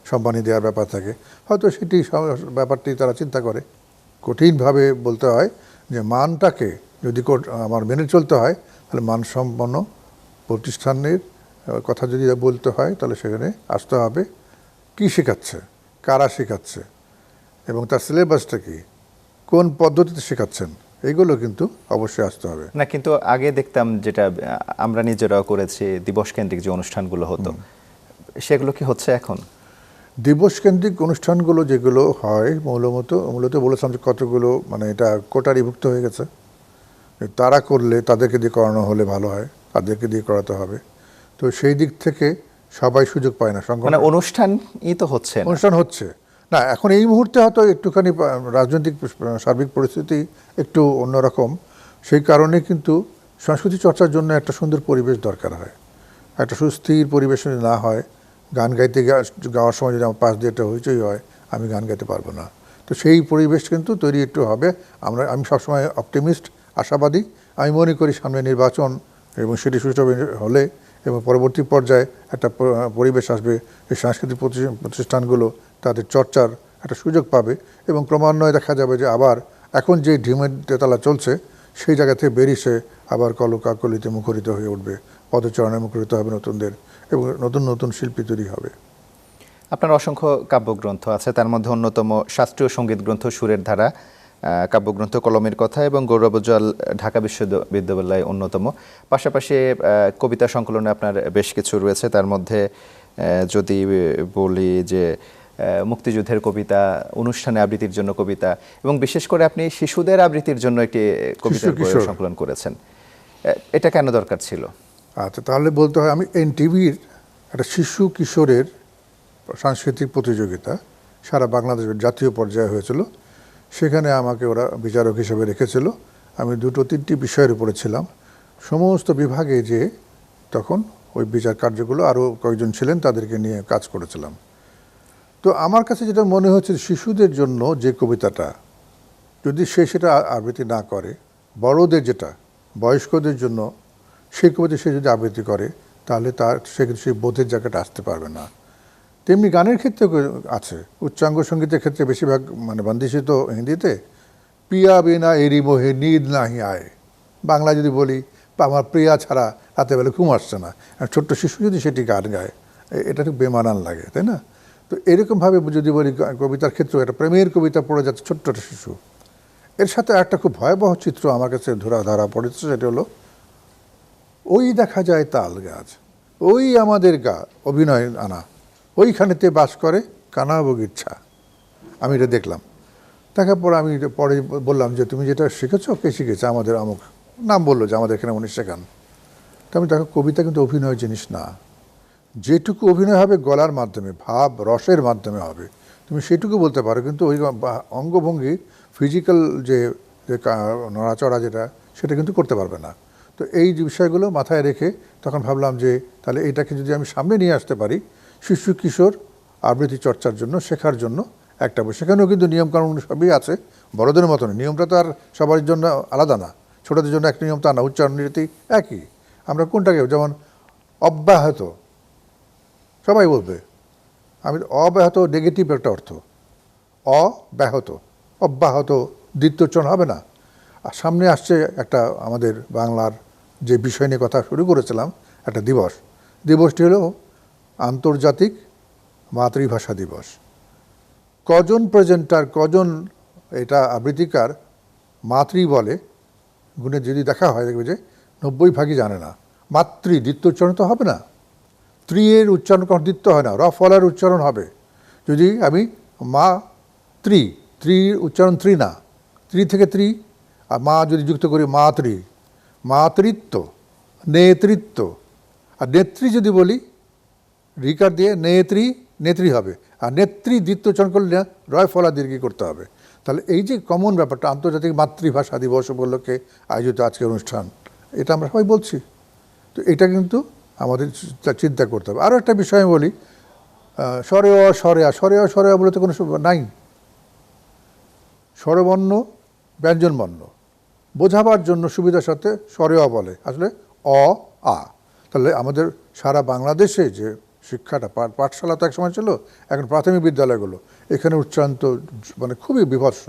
Speaker 2: সম্মানী দেওয়ার ব্যাপার থাকে। হয়তো সেটি ব্যাপারটি তারা চিন্তা করে। কঠিনভাবে বলতে হয় যে মানটাকে যদি আমার মেনে চলতে হয়, তাহলে মানসম্পন্ন প্রতিষ্ঠানের কথা যদি বলতে হয়, তাহলে সেখানে আসতে হবে কী শেখাচ্ছে, কারা শেখাচ্ছে, এবং তার সিলেবাসটা কী, কোন পদ্ধতিতে শেখাচ্ছেন, এইগুলো কিন্তু অবশ্যই আসতে হবে।
Speaker 1: না, কিন্তু আগে দেখতাম, যেটা আমরা নিজেরাও করেছি, দিবসকেন্দ্রিক যে অনুষ্ঠানগুলো হতো, সেগুলো কি হচ্ছে এখন?
Speaker 2: দিবসকেন্দ্রিক অনুষ্ঠানগুলো যেগুলো হয় মূলত বলেছিলাম যে কতগুলো মানে এটা কোটারিভুক্ত হয়ে গেছে। তারা করলে, তাদেরকে দিয়ে করানো হলে ভালো হয়, তাদেরকে দিয়ে করাতে হবে। তো সেই দিক থেকে সবাই সুযোগ পায় না।
Speaker 1: মানে অনুষ্ঠানই তো হচ্ছে না।
Speaker 2: অনুষ্ঠান হচ্ছে না এখন এই মুহূর্তে, হয়তো একটুখানি রাজনৈতিক সার্বিক পরিস্থিতি একটু অন্যরকম। সেই কারণে কিন্তু সংস্কৃতি চর্চার জন্য একটা সুন্দর পরিবেশ দরকার হয়। একটা সুস্থির পরিবেশ যদি না হয়, গান গাইতে গাওয়ার সময় যদি আমার পাশ দিয়ে একটা হইচই হয়, আমি গান গাইতে পারবো না। তো সেই পরিবেশ কিন্তু তৈরি একটু হবে। আমি সবসময় অপটিমিস্ট, আশাবাদী। আমি মনে করি সামনে নির্বাচন এবং সেটি সুষ্ঠু হলে এবং পরবর্তী পর্যায়ে একটা পরিবেশ আসবে, এই সাংস্কৃতিক প্রতিষ্ঠানগুলো তাদের চর্চার একটা সুযোগ পাবে এবং ক্রমান্বয়ে দেখা যাবে যে আবার এখন যে ঢিমের তেতলা চলছে সেই জায়গা থেকে বেরিয়ে আবার কলকাকলিতে মুখরিত হয়ে উঠবে, পদচারণে মুখরিত হবে নতুনদের এবং নতুন নতুন শিল্পী তৈরি হবে।
Speaker 1: আপনার অসংখ্য কাব্যগ্রন্থ আছে, তার মধ্যে অন্যতম শাস্ত্রীয় সঙ্গীত গ্রন্থ সুরের ধারা, কাব্যগ্রন্থ কলমের কথা এবং গৌরবোজ্জ্বল ঢাকা বিশ্ববিদ্যালয় অন্যতম। পাশাপাশি কবিতা সংকলনে আপনার বেশ কিছু রয়েছে, তার মধ্যে যদি বলি যে মুক্তিযুদ্ধের কবিতা, অনুষ্ঠানে আবৃত্তির জন্য কবিতা এবং বিশেষ করে আপনি শিশুদের আবৃত্তির জন্য একটি কবিতার সংকলন করেছেন। এটা কেন দরকার ছিল?
Speaker 2: আচ্ছা, তাহলে বলতে হয় আমি এনটিভির একটা শিশু কিশোরের সাংস্কৃতিক প্রতিযোগিতা সারা বাংলাদেশের জাতীয় পর্যায়ে হয়েছিল। সেখানে আমাকে ওরা বিচারক হিসেবে রেখেছিল। আমি 2-3টি বিষয়ের উপরে ছিলাম। সমস্ত বিভাগে যে তখন ওই বিচার কার্যগুলো আরও কয়েকজন ছিলেন, তাদেরকে নিয়ে কাজ করেছিলাম। তো আমার কাছে যেটা মনে হচ্ছে, শিশুদের জন্য যে কবিতাটা যদি সেটা আবৃত্তি না করে, বড়দের যেটা বয়স্কদের জন্য সেই কবিতা সে যদি আবৃত্তি করে, তাহলে সে কিন্তু সেই বোধের জায়গাটা আসতে পারবে না। তেমনি গানের ক্ষেত্রে আছে, উচ্চাঙ্গ সঙ্গীতের ক্ষেত্রে বেশিরভাগ বন্দিশি তো হিন্দিতে, পিয়া বিনা এরি মোহে নিদ নাহি আয়। বাংলা যদি বলি, আমার প্রিয়া ছাড়া রাতে বেলা ঘুম আসছে না, ছোট্ট শিশু যদি সেটি গান গায়, এটা একটু বেমানান লাগে, তাই না? তো এরকমভাবে যদি বলি কবিতার ক্ষেত্রে একটা প্রেমের কবিতা পড়ে যাচ্ছে ছোট্ট একটা শিশু, এর সাথে একটা খুব ভয়াবহ চিত্র আমার কাছে ধরা পড়েছে। সেটা হলো, ওই দেখা যায় তাল গাছ, ওই আমাদের অভিনয় আনা, ওইখানেতে বাস করে কানা বগিচ্ছা। আমি এটা দেখলাম, দেখার পর আমি পরে বললাম যে তুমি যেটা শিখেছো, কে শিখেছে? আমাদের আমুক নাম বললো যে আমাদের এখানে উনি শেখান। তো আমি দেখো, কবিতা কিন্তু অভিনয় জিনিস না। যেটুকু অভিনয় হবে গলার মাধ্যমে, ভাব রসের মাধ্যমে হবে, তুমি সেটুকু বলতে পারো, কিন্তু ওই অঙ্গভঙ্গি ফিজিক্যাল যে নড়াচড়া যেটা, সেটা কিন্তু করতে পারবে না। তো এই বিষয়গুলো মাথায় রেখে তখন ভাবলাম যে তাহলে এটাকে যদি আমি সামনে নিয়ে আসতে পারি শিশু কিশোর আবৃত্তি চর্চার জন্য, শেখার জন্য একটা বই, সেখানেও কিন্তু নিয়মকানুন সবই আছে, বড়দের মতন। নিয়মটা তো আর সবার জন্য আলাদা না, ছোটদের জন্য একটা নিয়ম তা না, উচ্চারণ নীতি একই। আমরা কোনটাকে, যেমন অব্যাহত সবাই বলবে, আমি অব্যাহত নেগেটিভ একটা অর্থ, অব্যাহত, অব্যাহত দ্বিতীয় উচ্চারণ হবে না। আর সামনে আসছে একটা আমাদের বাংলার যে বিষয় নিয়ে কথা শুরু করেছিলাম, একটা দিবসটি হলো আন্তর্জাতিক মাতৃভাষা দিবস। কজন প্রেজেন্টার, কজন এটা আবৃত্তিকার মাতৃ বলে গুণে যদি দেখা হয়, দেখবে যে 90% জানে না। মাতৃ দ্বিতীয় উচ্চারণ তো হবে না, ত্রিয়ের উচ্চারণ কখন দ্বিত্ব হয় না, ফলার উচ্চারণ হবে। যদি আমি মা ত্রির উচ্চারণ ত্রি না, ত্রি থেকে ত্রি, আর মা যদি যুক্ত করি মাতৃত্ব, নেতৃত্ব। আর নেত্রী যদি বলি রিকার দিয়ে নেত্রী হবে, আর নেত্রী দ্বিত্ব উচ্চারণ করলে ফলা দীর্ঘি করতে হবে। তাহলে এই যে কমন ব্যাপারটা, আন্তর্জাতিক মাতৃভাষা দিবস উপলক্ষে আয়োজিত আজকের অনুষ্ঠান, এটা আমরা সবাই বলছি। তো এটা কিন্তু আমাদের চিন্তা করতে হবে। আরও একটা বিষয় আমি বলি, সরেয়া বলে তো কোনো নাই। স্বরবর্ণ ব্যঞ্জনবর্ণ বোঝাবার জন্য সুবিধার সাথে সরেয়া বলে, আসলে আ। তাহলে আমাদের সারা বাংলাদেশে যে শিক্ষাটা, পাঠশালা তো এক সময় ছিল, এখন প্রাথমিক বিদ্যালয়গুলো, এখানে উচ্চারণ তো খুবই বিভৎস,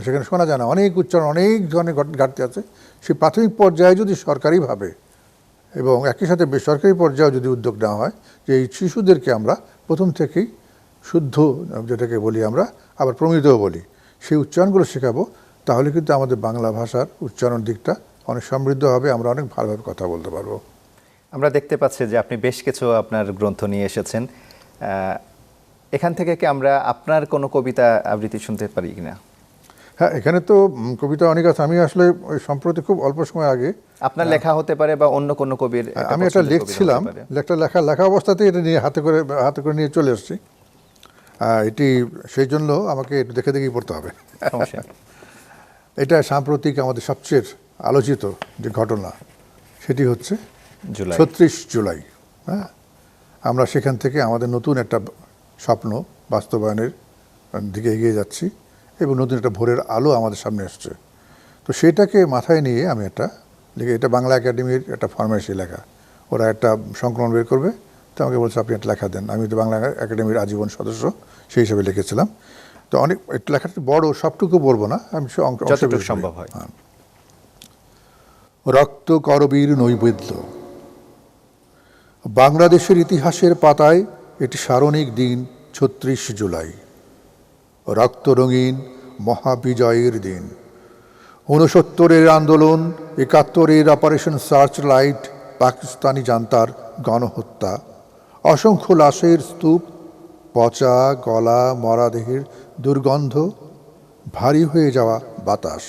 Speaker 2: সেখানে শোনা যায় না, অনেক উচ্চারণ, অনেক ধরনের ঘাটতি আছে। সেই প্রাথমিক পর্যায়ে যদি সরকারিভাবে এবং একই সাথে বেসরকারি পর্যায়েও যদি উদ্যোগ নেওয়া হয়, যে এই শিশুদেরকে আমরা প্রথম থেকেই শুদ্ধ, যেটাকে বলি আমরা আবার প্রমিতও বলি, সেই উচ্চারণগুলো শেখাবো, তাহলে কিন্তু আমাদের বাংলা ভাষার উচ্চারণ দিকটা অনেক সমৃদ্ধ হবে, আমরা অনেক ভালোভাবে কথা বলতে পারবো।
Speaker 1: আমরা দেখতে পাচ্ছি যে আপনি বেশ কিছু আপনার গ্রন্থ নিয়ে এসেছেন। এখান থেকে কি আমরা আপনার কোনো কবিতা আবৃত্তি শুনতে পারি কিনা?
Speaker 2: হ্যাঁ, এখানে তো কবিতা অনেক আছে। আমি আসলে ওই সম্প্রতি খুব অল্প সময় আগে,
Speaker 1: আপনার লেখা হতে পারে বা অন্য কোনো কবির,
Speaker 2: আমি একটা লিখছিলাম, লেখা অবস্থাতেই এটা নিয়ে হাতে করে নিয়ে চলে এসেছি। এটি সেই জন্য আমাকে একটু দেখে দেখেই পড়তে হবে। এটা সাম্প্রতিক আমাদের সবচেয়ে আলোচিত যে ঘটনা সেটি হচ্ছে
Speaker 1: জুলাই
Speaker 2: ৩৬ জুলাই। হ্যাঁ, আমরা সেখান থেকে আমাদের নতুন একটা স্বপ্ন বাস্তবায়নের দিকে এগিয়ে যাচ্ছি এবং নতুন একটা ভোরের আলো আমাদের সামনে আসছে। তো সেটাকে মাথায় নিয়ে আমি একটা লিখে, এটা বাংলা একাডেমির একটা ফরমাইশি লেখা, ওরা একটা সংকলন বের করবে, তো আমাকে বলছে আপনি একটা লেখা দেন। আমি তো বাংলা একাডেমির আজীবন সদস্য, সেই হিসাবে লিখেছিলাম। তো অনেক লেখাটা বড়, সবটুকু বলবো না, আমি
Speaker 1: যতটুকু সম্ভব হয়।
Speaker 2: রক্ত করবীর নৈবেদ্য। বাংলাদেশের ইতিহাসের পাতায় এটি সারণিক দিন ৩৬ জুলাই, রক্ত রঙিন মহাবিজয়ের দিন। ৬৯-এর আন্দোলন, ৭১-এর অপারেশন সার্চ লাইট, পাকিস্তানি জান্তার গণহত্যা, অসংখ্য লাশের স্তূপ, পচা গলা মরাদেহের দুর্গন্ধ, ভারী হয়ে যাওয়া বাতাস।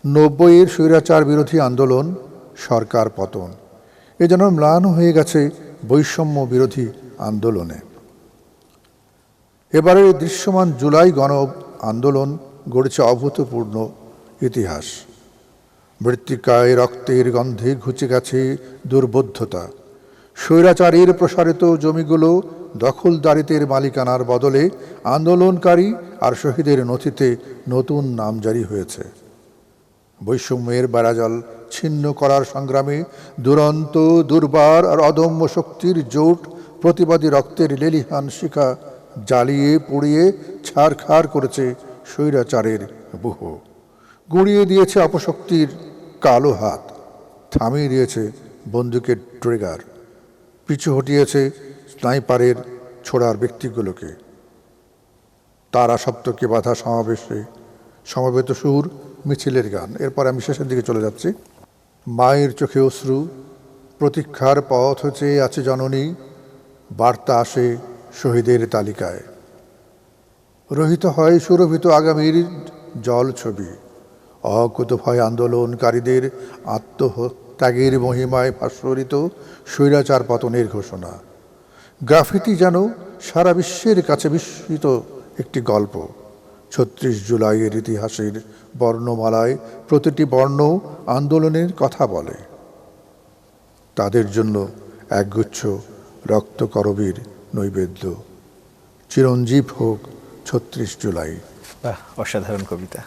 Speaker 2: ৯০-এর স্বৈরাচার বিরোধী আন্দোলন, সরকার পতন, এ যেন ম্লান হয়ে গেছে বৈষম্য বিরোধী আন্দোলনে। এবারের দৃশ্যমান জুলাই গণ আন্দোলন গড়েছে অভূতপূর্ণ ইতিহাস। মৃত্তিকায় রক্তের গন্ধে ঘুচে গেছে দুর্বোধ্যতা। স্বৈরাচারের প্রসারিত জমিগুলো দখলদারিত্বের মালিকানার বদলে আন্দোলনকারী আর শহীদের নথিতে নতুন নাম জারি হয়েছে। বৈষম্যের বেড়াজাল ছিন্ন করার সংগ্রামে দুরন্ত দুর্বার আর অদম্য শক্তির জোট প্রতিবাদী রক্তের লেলিহান শিখা জ্বালিয়ে পুড়িয়ে ছারখার করেছে স্বৈরাচারের বুহ, গুঁড়িয়ে দিয়েছে অপশক্তির কালো হাত, থামিয়ে দিয়েছে বন্দুকের ট্রিগার, পিছু হটিয়েছে স্নাইপারের ছোড়ার ব্যক্তিগুলোকে। তারা সপ্তকে বাধা সমাবেশে সমবেত সুর, মিছিলের গান। এরপর আমি শেষের দিকে চলে যাচ্ছি। মায়ের চোখে অশ্রু, প্রতীক্ষার পথ চেয়ে আছে জননী, বার্তা আসে শহীদের তালিকায়। রহিত হয় সুরভিত আগামীর জল ছবি, অকুত ভয় আন্দোলনকারীদের আত্মত্যাগের মহিমায় ভাস্বরিত স্বৈরাচার পতনের ঘোষণা। গ্রাফিতি যেন সারা বিশ্বের কাছে বিস্মৃত একটি গল্প। ৩৬ জুলাইয়ের ইতিহাসের বর্ণমালায় প্রতিটি বর্ণ আন্দোলনের কথা বলে। তাদের জন্য একগুচ্ছ রক্তকরবীর নৈবেদ্য। চিরঞ্জীব হোক ৩৬ জুলাই।
Speaker 1: বাহ, অসাধারণ কবিতা।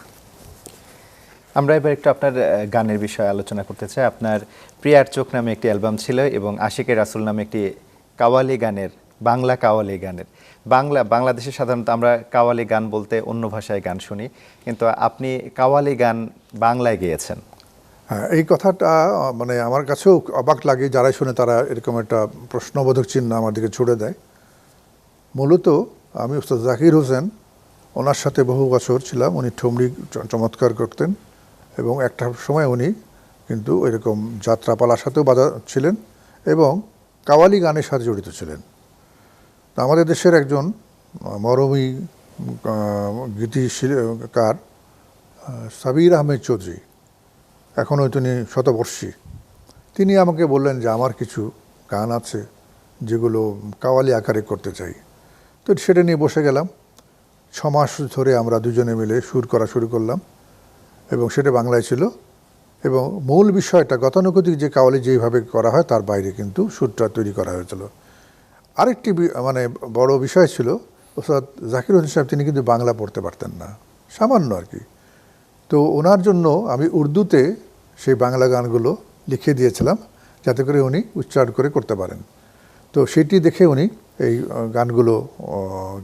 Speaker 1: আমরা এবার একটু আপনার গানের বিষয়ে আলোচনা করতে চাই। আপনার প্রিয়ার চোখ নামে একটি অ্যালবাম ছিল এবং আশিকের রাসূল নামে একটি কাওয়ালি গানের, বাংলা কাওয়ালি গানের। বাংলাদেশে সাধারণত আমরা কাওয়ালি গান বলতে অন্য ভাষায় গান শুনি, কিন্তু আপনি কাওয়ালি গান বাংলায় গেয়েছেন।
Speaker 2: হ্যাঁ, এই কথাটা মানে আমার কাছেও অবাক লাগে, যারাই শুনে তারা এরকম একটা প্রশ্নবোধক চিহ্ন আমার দিকে ছুড়ে দেয়। মূলত আমি উস্তাদ জাকির হোসেন, ওনার সাথে বহু বছর ছিলাম। উনি ঠুমরি চমৎকার করতেন এবং একটা সময় উনি কিন্তু এরকম যাত্রাপালার সাথেও বাজা ছিলেন এবং কাওয়ালি গানের সাথে জড়িত ছিলেন। তা আমাদের দেশের একজন মরমী গীতিকার সাবির আহমেদ চৌধুরী, এখনও তিনি শতবর্ষী, তিনি আমাকে বললেন যে আমার কিছু গান আছে যেগুলো কাওয়ালি আকারে করতে চাই। তো সেটা নিয়ে বসে গেলাম। ৬ মাস ধরে আমরা দুজনে মিলে সুর করা শুরু করলাম এবং সেটা বাংলায় ছিল। এবং মূল বিষয়টা গতানুগতিক যে কাওয়ালি যেইভাবে করা হয় তার বাইরে কিন্তু সুরটা তৈরি করা হয়েছিল। আরেকটি মানে বড় বিষয় ছিল, ওস্তাদ জাকির হোসেন সাহেব তিনি কিন্তু বাংলা পড়তে পারতেন না, সামান্য আর কি। তো ওনার জন্য আমি উর্দুতে সেই বাংলা গানগুলো লিখে দিয়েছিলাম যাতে করে উনি উচ্চারণ করে করতে পারেন। তো সেটি দেখে উনি এই গানগুলো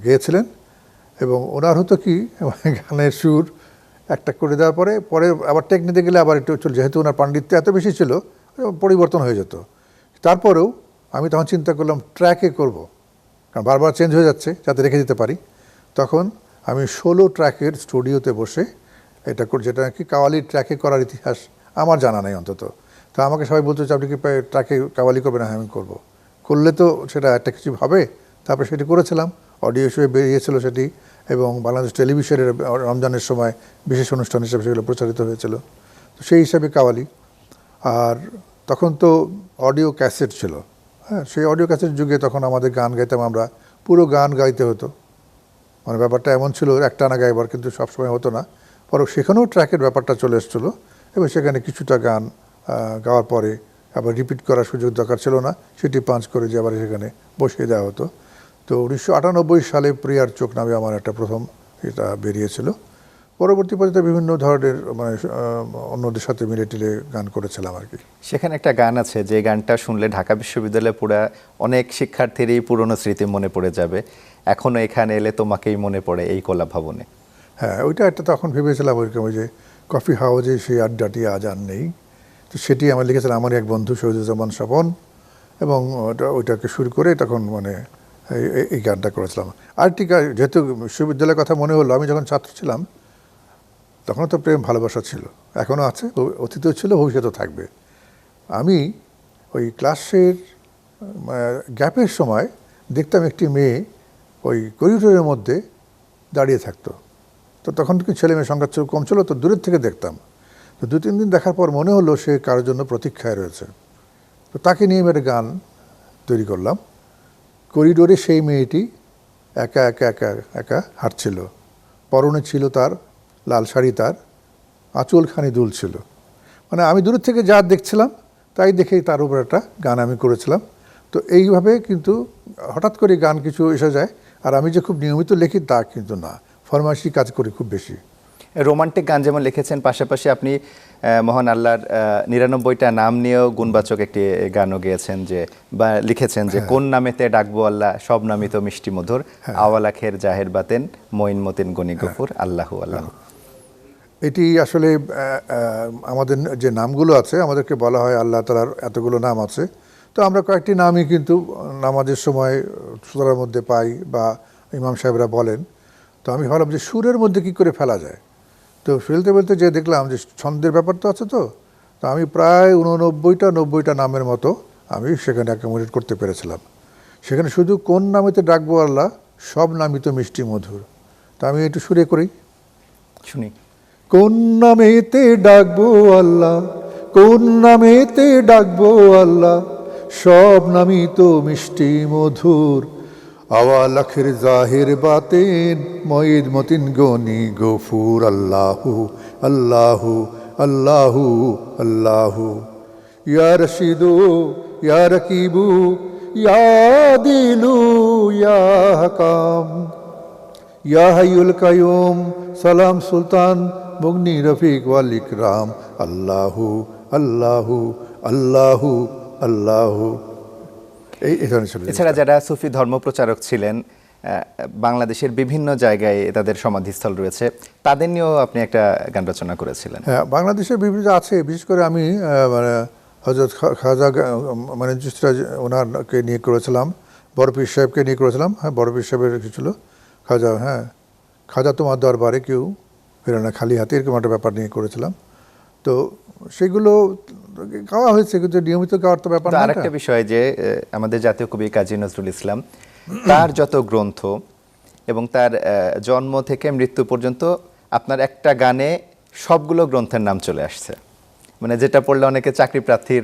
Speaker 2: গেয়েছিলেন এবং ওনার হতো কি, গানের সুর একটা করে দেওয়ার পরে পরে আবার টেক নিতে গেলে আবার একটু চল, যেহেতু ওনার পাণ্ডিত্য এত বেশি ছিল পরিবর্তন হয়ে যেত। তারপরেও আমি তখন চিন্তা করলাম ট্র্যাকে করব, কারণ বারবার চেঞ্জ হয়ে যাচ্ছে, যাতে রেখে দিতে পারি। তখন আমি 16 ট্র্যাকের স্টুডিওতে বসে এটা করে, যেটা নাকি কাওয়ালি ট্র্যাকে করার ইতিহাস আমার জানা নেই অন্তত। তো আমাকে সবাই বলতো যে আপনি কি ট্র্যাকে কাওয়ালি করবেন? হ্যাঁ, আমি করবো। করলে তো সেটা একটা কিছু হবে। তারপরে সেটি করেছিলাম, অডিও হিসেবে বেরিয়েছিল সেটি, এবং বাংলাদেশ টেলিভিশনের রমজানের সময় বিশেষ অনুষ্ঠান হিসেবে সেগুলো প্রচারিত হয়েছিল। তো সেই হিসাবে কাওয়ালি। আর তখন তো অডিও ক্যাসেট ছিল। হ্যাঁ, সেই অডিও ক্যাসেট যুগে তখন আমাদের গান গাইতাম আমরা, পুরো গান গাইতে হতো। মানে ব্যাপারটা এমন ছিল, একটানা গাইবার কিন্তু সবসময় হতো না। পরে সেখানেও ট্র্যাকের ব্যাপারটা চলে এসেছিলো এবং সেখানে কিছুটা গান গাওয়ার পরে আবার রিপিট করার সুযোগ দরকার ছিল না, সেটি পাঞ্চ করে যে আবার সেখানে বসিয়ে দেওয়া হতো। তো 1998 সালে প্রিয়ার চোখ নামে আমার একটা প্রথম এটা বেরিয়েছিল। পরবর্তী পর্যায়ে বিভিন্ন ধরনের মানে অন্যদের সাথে মিলে টিলে গান করেছিলাম আর কি।
Speaker 1: সেখানে একটা গান আছে যে গানটা শুনলে ঢাকা বিশ্ববিদ্যালয়ে পড়া অনেক শিক্ষার্থীরই পুরনো স্মৃতি মনে পড়ে যাবে, এখনো এখানে এলে তোমাকেই মনে পড়ে এই কলা ভবনে।
Speaker 2: হ্যাঁ, ওইটা একটা তখন ভেবেছিলাম ওইরকম, ওই যে কফি হাউজে সেই আড্ডাটি আজ আর নেই। তো সেটি আমার লিখেছিলাম আমার এক বন্ধু শহীদুজ্জামান স্বপন, এবং ওইটাকে শুরু করে তখন মানে এই গানটা করেছিলাম। আরেকটি যেহেতু বিশ্ববিদ্যালয়ের কথা মনে হলো, আমি যখন ছাত্র ছিলাম তখন তো প্রেম ভালোবাসা ছিল, এখনও আছে, অতীতেও ছিল, ভবিষ্যতেও থাকবে। আমি ওই ক্লাসের গ্যাপের সময় দেখতাম একটি মেয়ে ওই করিডোরের মধ্যে দাঁড়িয়ে থাকতো। তো তখন কি ছেলে মেয়ের সংখ্যা কম ছিল, তো দূরের থেকে দেখতাম। তো 2-3 দিন দেখার পর মনে হলো সে কারোর জন্য প্রতীক্ষায় রয়েছে। তো তাকে নিয়ে একটা গান তৈরি করলাম। করিডোরে সেই মেয়েটি একা একা একা একা হাঁটছিল, পরনে ছিল তার লাল শাড়ি, তার আঁচলখানি দুলছিল। মানে আমি দূরের থেকে যা দেখছিলাম তাই দেখেই তার উপর একটা গান আমি করেছিলাম। তো এইভাবে কিন্তু হঠাৎ করে গান কিছু এসে যায়। আর আমি যে খুব নিয়মিত লিখি তা কিন্তু না, ফরমাইশি কাজ করি খুব বেশি।
Speaker 1: রোমান্টিক গান যেমন লিখেছেন, পাশাপাশি আপনি মহান আল্লাহর 99টা নাম নিয়েও গুণবাচক একটি গানও গেয়েছেন, যে বা লিখেছেন যে কোন নামেতে ডাকবো আল্লাহ, সব নামই তো মিষ্টি মধুর, আওয়ালা খের জাহের বাতেন, মঈন মতিন গনি গফুর, আল্লাহু আল্লাহ।
Speaker 2: এটি আসলে আমাদের যে নামগুলো আছে, আমাদেরকে বলা হয় আল্লাহ তাআলার এতগুলো নাম আছে। তো আমরা কয়েকটি নামই কিন্তু নামাজের সময় সূরার মধ্যে পাই বা ইমাম সাহেবরা বলেন। তো আমি ভাবলাম যে সুরের মধ্যে কি করে ফেলা যায়। তো ফেলতে ফেলতে যে দেখলাম যে ছন্দের ব্যাপার তো আছে। তো আমি প্রায় 90টা নামের মতো আমি সেখানে অ্যাকোমোডেট করতে পেরেছিলাম। সেখানে শুধু কোন নামেতে ডাকবো আল্লাহ, সব নামই তো মিষ্টি মধুর। তা আমি একটু সুরে করি,
Speaker 1: শুনি।
Speaker 2: কোন নামেতে ডাকবো আল্লাহ, কোন নামেতে ডাকবো আল্লাহ, সব নামই তো মিষ্টি মধুর, আওয়ালা খের জাহির বাতেন, মঈদ মতিন গনি গফুর, আল্লাহু আল্লাহু আল্লাহু আল্লাহু, ইয়া রশিদু ইয়া রকিবু ইয়া দিলু ইয়া হকাম, ইয়া হাইয়ুল কাইয়ুম সালাম সুলতান মুগনি রফিক ওয়াল ইকরাম, আল্লাহু আল্লাহু আল্লাহু আল্লাহু। এই ধরনের ছিল।
Speaker 1: এছাড়া যারা সুফি ধর্মপ্রচারক ছিলেন, বাংলাদেশের বিভিন্ন জায়গায় তাদের সমাধিস্থল রয়েছে, তাদের নিয়েও আপনি একটা গান রচনা করেছিলেন।
Speaker 2: হ্যাঁ, বাংলাদেশের বিভিন্ন আছে, বিশেষ করে আমি মানে হযরত খাজা মানে চিশতি ওনারকে নিয়ে করেছিলাম, বড় পীর সাহেবকে নিয়ে করেছিলাম। হ্যাঁ, বড় পীর সাহেবের কিছু ছিল, খাজা, হ্যাঁ, খাজা তোমার দরবারে কেউ ফেরে না খালি হাতে, এরকম একটা ব্যাপার নিয়ে করেছিলাম। তো সেগুলো গাওয়া হয়েছে, কিন্তু নিয়মিত গাওয়ার তো ব্যাপার না।
Speaker 1: আরেকটা বিষয় যে আমাদের জাতীয় কবি কাজী নজরুল ইসলাম, তার যত গ্রন্থ এবং তার জন্ম থেকে মৃত্যু পর্যন্ত আপনার একটা গানে সবগুলো গ্রন্থের নাম চলে আসছে। মানে যেটা পড়লে অনেকে চাকরি প্রার্থীর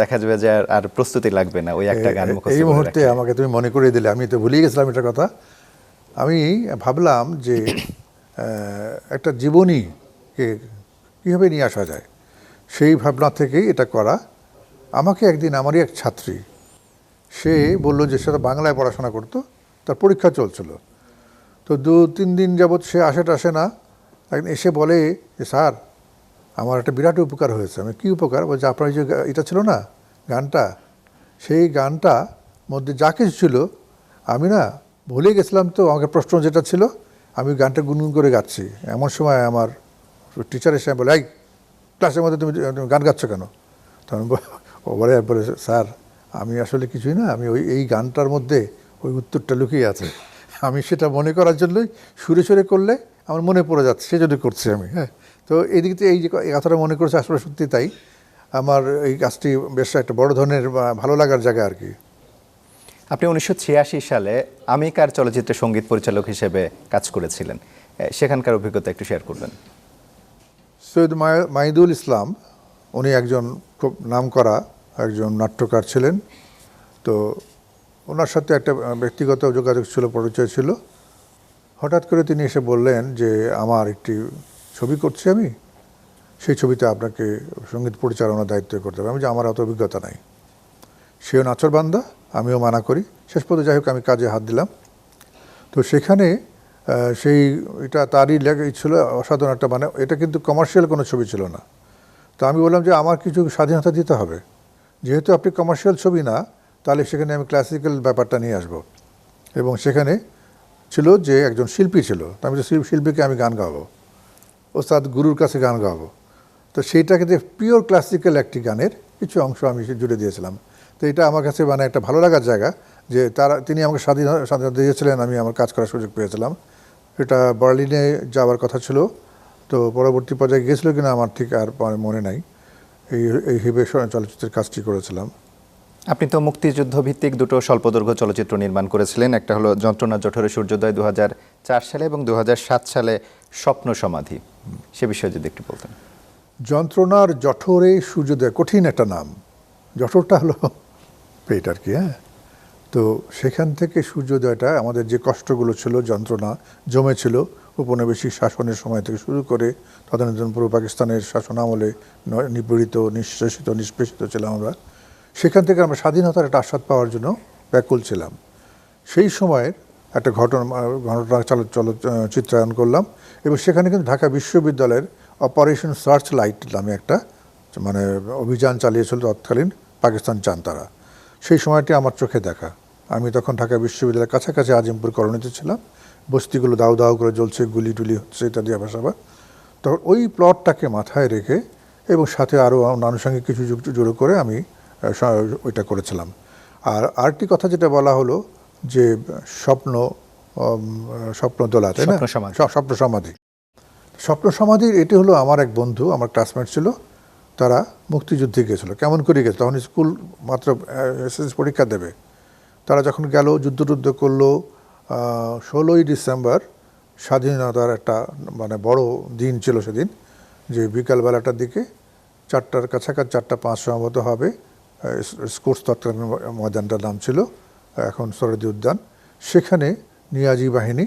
Speaker 1: দেখা যাবে যে আর প্রস্তুতি লাগবে না ওই একটা গান মুখস্থ করে
Speaker 2: এই মুহূর্তে আমাকে তুমি মনে করিয়ে দিলে, আমি তো ভুলিয়ে গেছিলাম এটা কথা। আমি ভাবলাম যে একটা জীবনীকে কীভাবে নিয়ে আসা যায়, সেই ভাবনা থেকেই এটা করা। আমাকে একদিন আমারই এক ছাত্রী, সে বলল যে সেটা বাংলায় পড়াশোনা করতো, তার পরীক্ষা চলছিল। তো 2-3 দিন যাবৎ সে আসে না। একদিন এসে বলে যে স্যার, আমার একটা বিরাট উপকার হয়েছে। আমি কী উপকার? বলছে আপনার যে এটা ছিল না গানটা, সেই গানটা মধ্যে যা কিছু ছিল আমি না ভুলে গেছিলাম। তো আমাকে প্রশ্ন যেটা ছিল আমি গানটা গুনগুন করে গাচ্ছি। এমন সময় আমার টিচার এসে বলে, এই ক্লাসের মধ্যে তুমি গান গাচ্ছ কেন? তখন ও বলে স্যার, আমি আসলে কিছুই না, আমি এই গানটার মধ্যে ওই উত্তরটা লুকিয়ে আছে, আমি সেটা মনে করার জন্যই সুরে সুরে করলে আমার মনে পড়ে যাচ্ছে, সেজন্য করছি আমি। হ্যাঁ, তো এই দিক থেকে এই যে কথাটা মনে করেছে, আসলে সত্যি তাই। আমার এই কাজটি বেশ একটা বড় ধরনের ভালো লাগার জায়গা আর কি।
Speaker 1: আপনি 1986 সালে আমিকার চলচ্চিত্রে সঙ্গীত পরিচালক হিসেবে কাজ করেছিলেন, সেখানকার অভিজ্ঞতা একটু শেয়ার করবেন।
Speaker 2: সৈয়দ মাহিদুল ইসলাম, উনি একজন খুব নামকরা একজন নাট্যকার ছিলেন। তো ওনার সাথে একটা ব্যক্তিগত যোগাযোগ ছিল, পরিচয় ছিল। হঠাৎ করে তিনি এসে বললেন যে আমার একটি ছবি করছি আমি, সেই ছবিতে আপনাকে সঙ্গীত পরিচালনার দায়িত্ব করতে হবে। আমি যে আমার অত অভিজ্ঞতা নাই। সেও নাচরবান্দা, আমিও মানা করি। শেষ পর্যন্ত যাই হোক আমি কাজে হাত দিলাম। তো সেখানে সেই এটা তারই ছিল অসাধারণ একটা, মানে এটা কিন্তু কমার্শিয়াল কোনো ছবি ছিল না। তো আমি বললাম যে আমার কিছু স্বাধীনতা দিতে হবে, যেহেতু আপনি কমার্শিয়াল ছবি না, তাহলে সেখানে আমি ক্লাসিক্যাল ব্যাপারটা নিয়ে আসবো। এবং সেখানে ছিল যে একজন শিল্পী ছিল, তো আমি শিল্পীকে আমি গান গাবো, ওস্তাদ গুরুর কাছে গান গাবো। তো সেইটাকে যে পিওর ক্লাসিক্যাল একটি গানের কিছু অংশ আমি জুড়ে দিয়েছিলাম। তো এটা আমার কাছে মানে একটা ভালো লাগার জায়গা যে তিনি আমাকে স্বাধীনতা দিয়েছিলেন, আমি আমার কাজ করার সুযোগ পেয়েছিলাম। এটা বার্লিনে যাওয়ার কথা ছিল, তো পরবর্তী পর্যায়ে গিয়েছিল কিনা আমার ঠিক আর মনে নাই। এই হিবে চলচ্চিত্রের কাজটি করেছিলাম।
Speaker 1: আপনি তো মুক্তিযুদ্ধ ভিত্তিক দুটো স্বল্পদৈর্ঘ্য চলচ্চিত্র নির্মাণ করেছিলেন, একটা হলো যন্ত্রণার জঠরে সূর্যোদয় 2004 সালে এবং 2007 সালে স্বপ্ন সমাধি। সে বিষয়ে যদি একটু বলতেন।
Speaker 2: যন্ত্রণার জঠরে সূর্যোদয়, কঠিন একটা নাম। জঠরটা হলো পেট আর কি, হ্যাঁ। তো সেখান থেকে সূর্যোদয়টা আমাদের যে কষ্টগুলো ছিল, যন্ত্রণা জমেছিল উপনিবেশিক শাসনের সময় থেকে শুরু করে তদানীন্তন পূর্ব পাকিস্তানের শাসন আমলে নিপীড়িত, নিঃশেষিত, নিষ্পেষিত ছিলাম আমরা। সেখান থেকে আমরা স্বাধীনতার একটা আস্বাদ পাওয়ার জন্য ব্যাকুল ছিলাম। সেই সময়ের একটা ঘটনা চিত্রায়ন করলাম এবং সেখানে কিন্তু ঢাকা বিশ্ববিদ্যালয়ের অপারেশন সার্চ লাইট নামে একটা মানে অভিযান চালিয়েছিল তৎকালীন পাকিস্তান জান্তারা। সেই সময়টি আমার চোখে দেখা। আমি তখন ঢাকা বিশ্ববিদ্যালয়ের কাছাকাছি আজিমপুর কলোনিতে ছিলাম। বস্তিগুলো দাউ দাউ করে জ্বলছে, গুলি টুলি হচ্ছে ইত্যাদি আবার। তখন ওই প্লটটাকে মাথায় রেখে এবং সাথে আরও আনুষঙ্গিক কিছু জুড়ে করে আমি ওইটা করেছিলাম। আর আরেকটি কথা যেটা বলা হলো যে স্বপ্নদোলা, তাই না? স্বপ্ন সমাধি। স্বপ্ন সমাধির এটি হলো আমার এক বন্ধু, আমার ক্লাসমেট ছিল, তারা মুক্তিযুদ্ধে গিয়েছিল। কেমন করে গেছে, তখন স্কুল মাত্র এসএসসি পরীক্ষা দেবে। তারা যখন গেল, যুদ্ধ করলো। 16ই ডিসেম্বর স্বাধীনতার একটা মানে বড় দিন ছিল সেদিন, যে বিকালবেলাটার দিকে 4টার কাছাকাছি, 4টা 5 সম্ভবত হবে, স্পোর্টস তৎকালীন ময়দানটার নাম ছিল, এখন সরদি উদ্যান। সেখানে নিয়াজি বাহিনী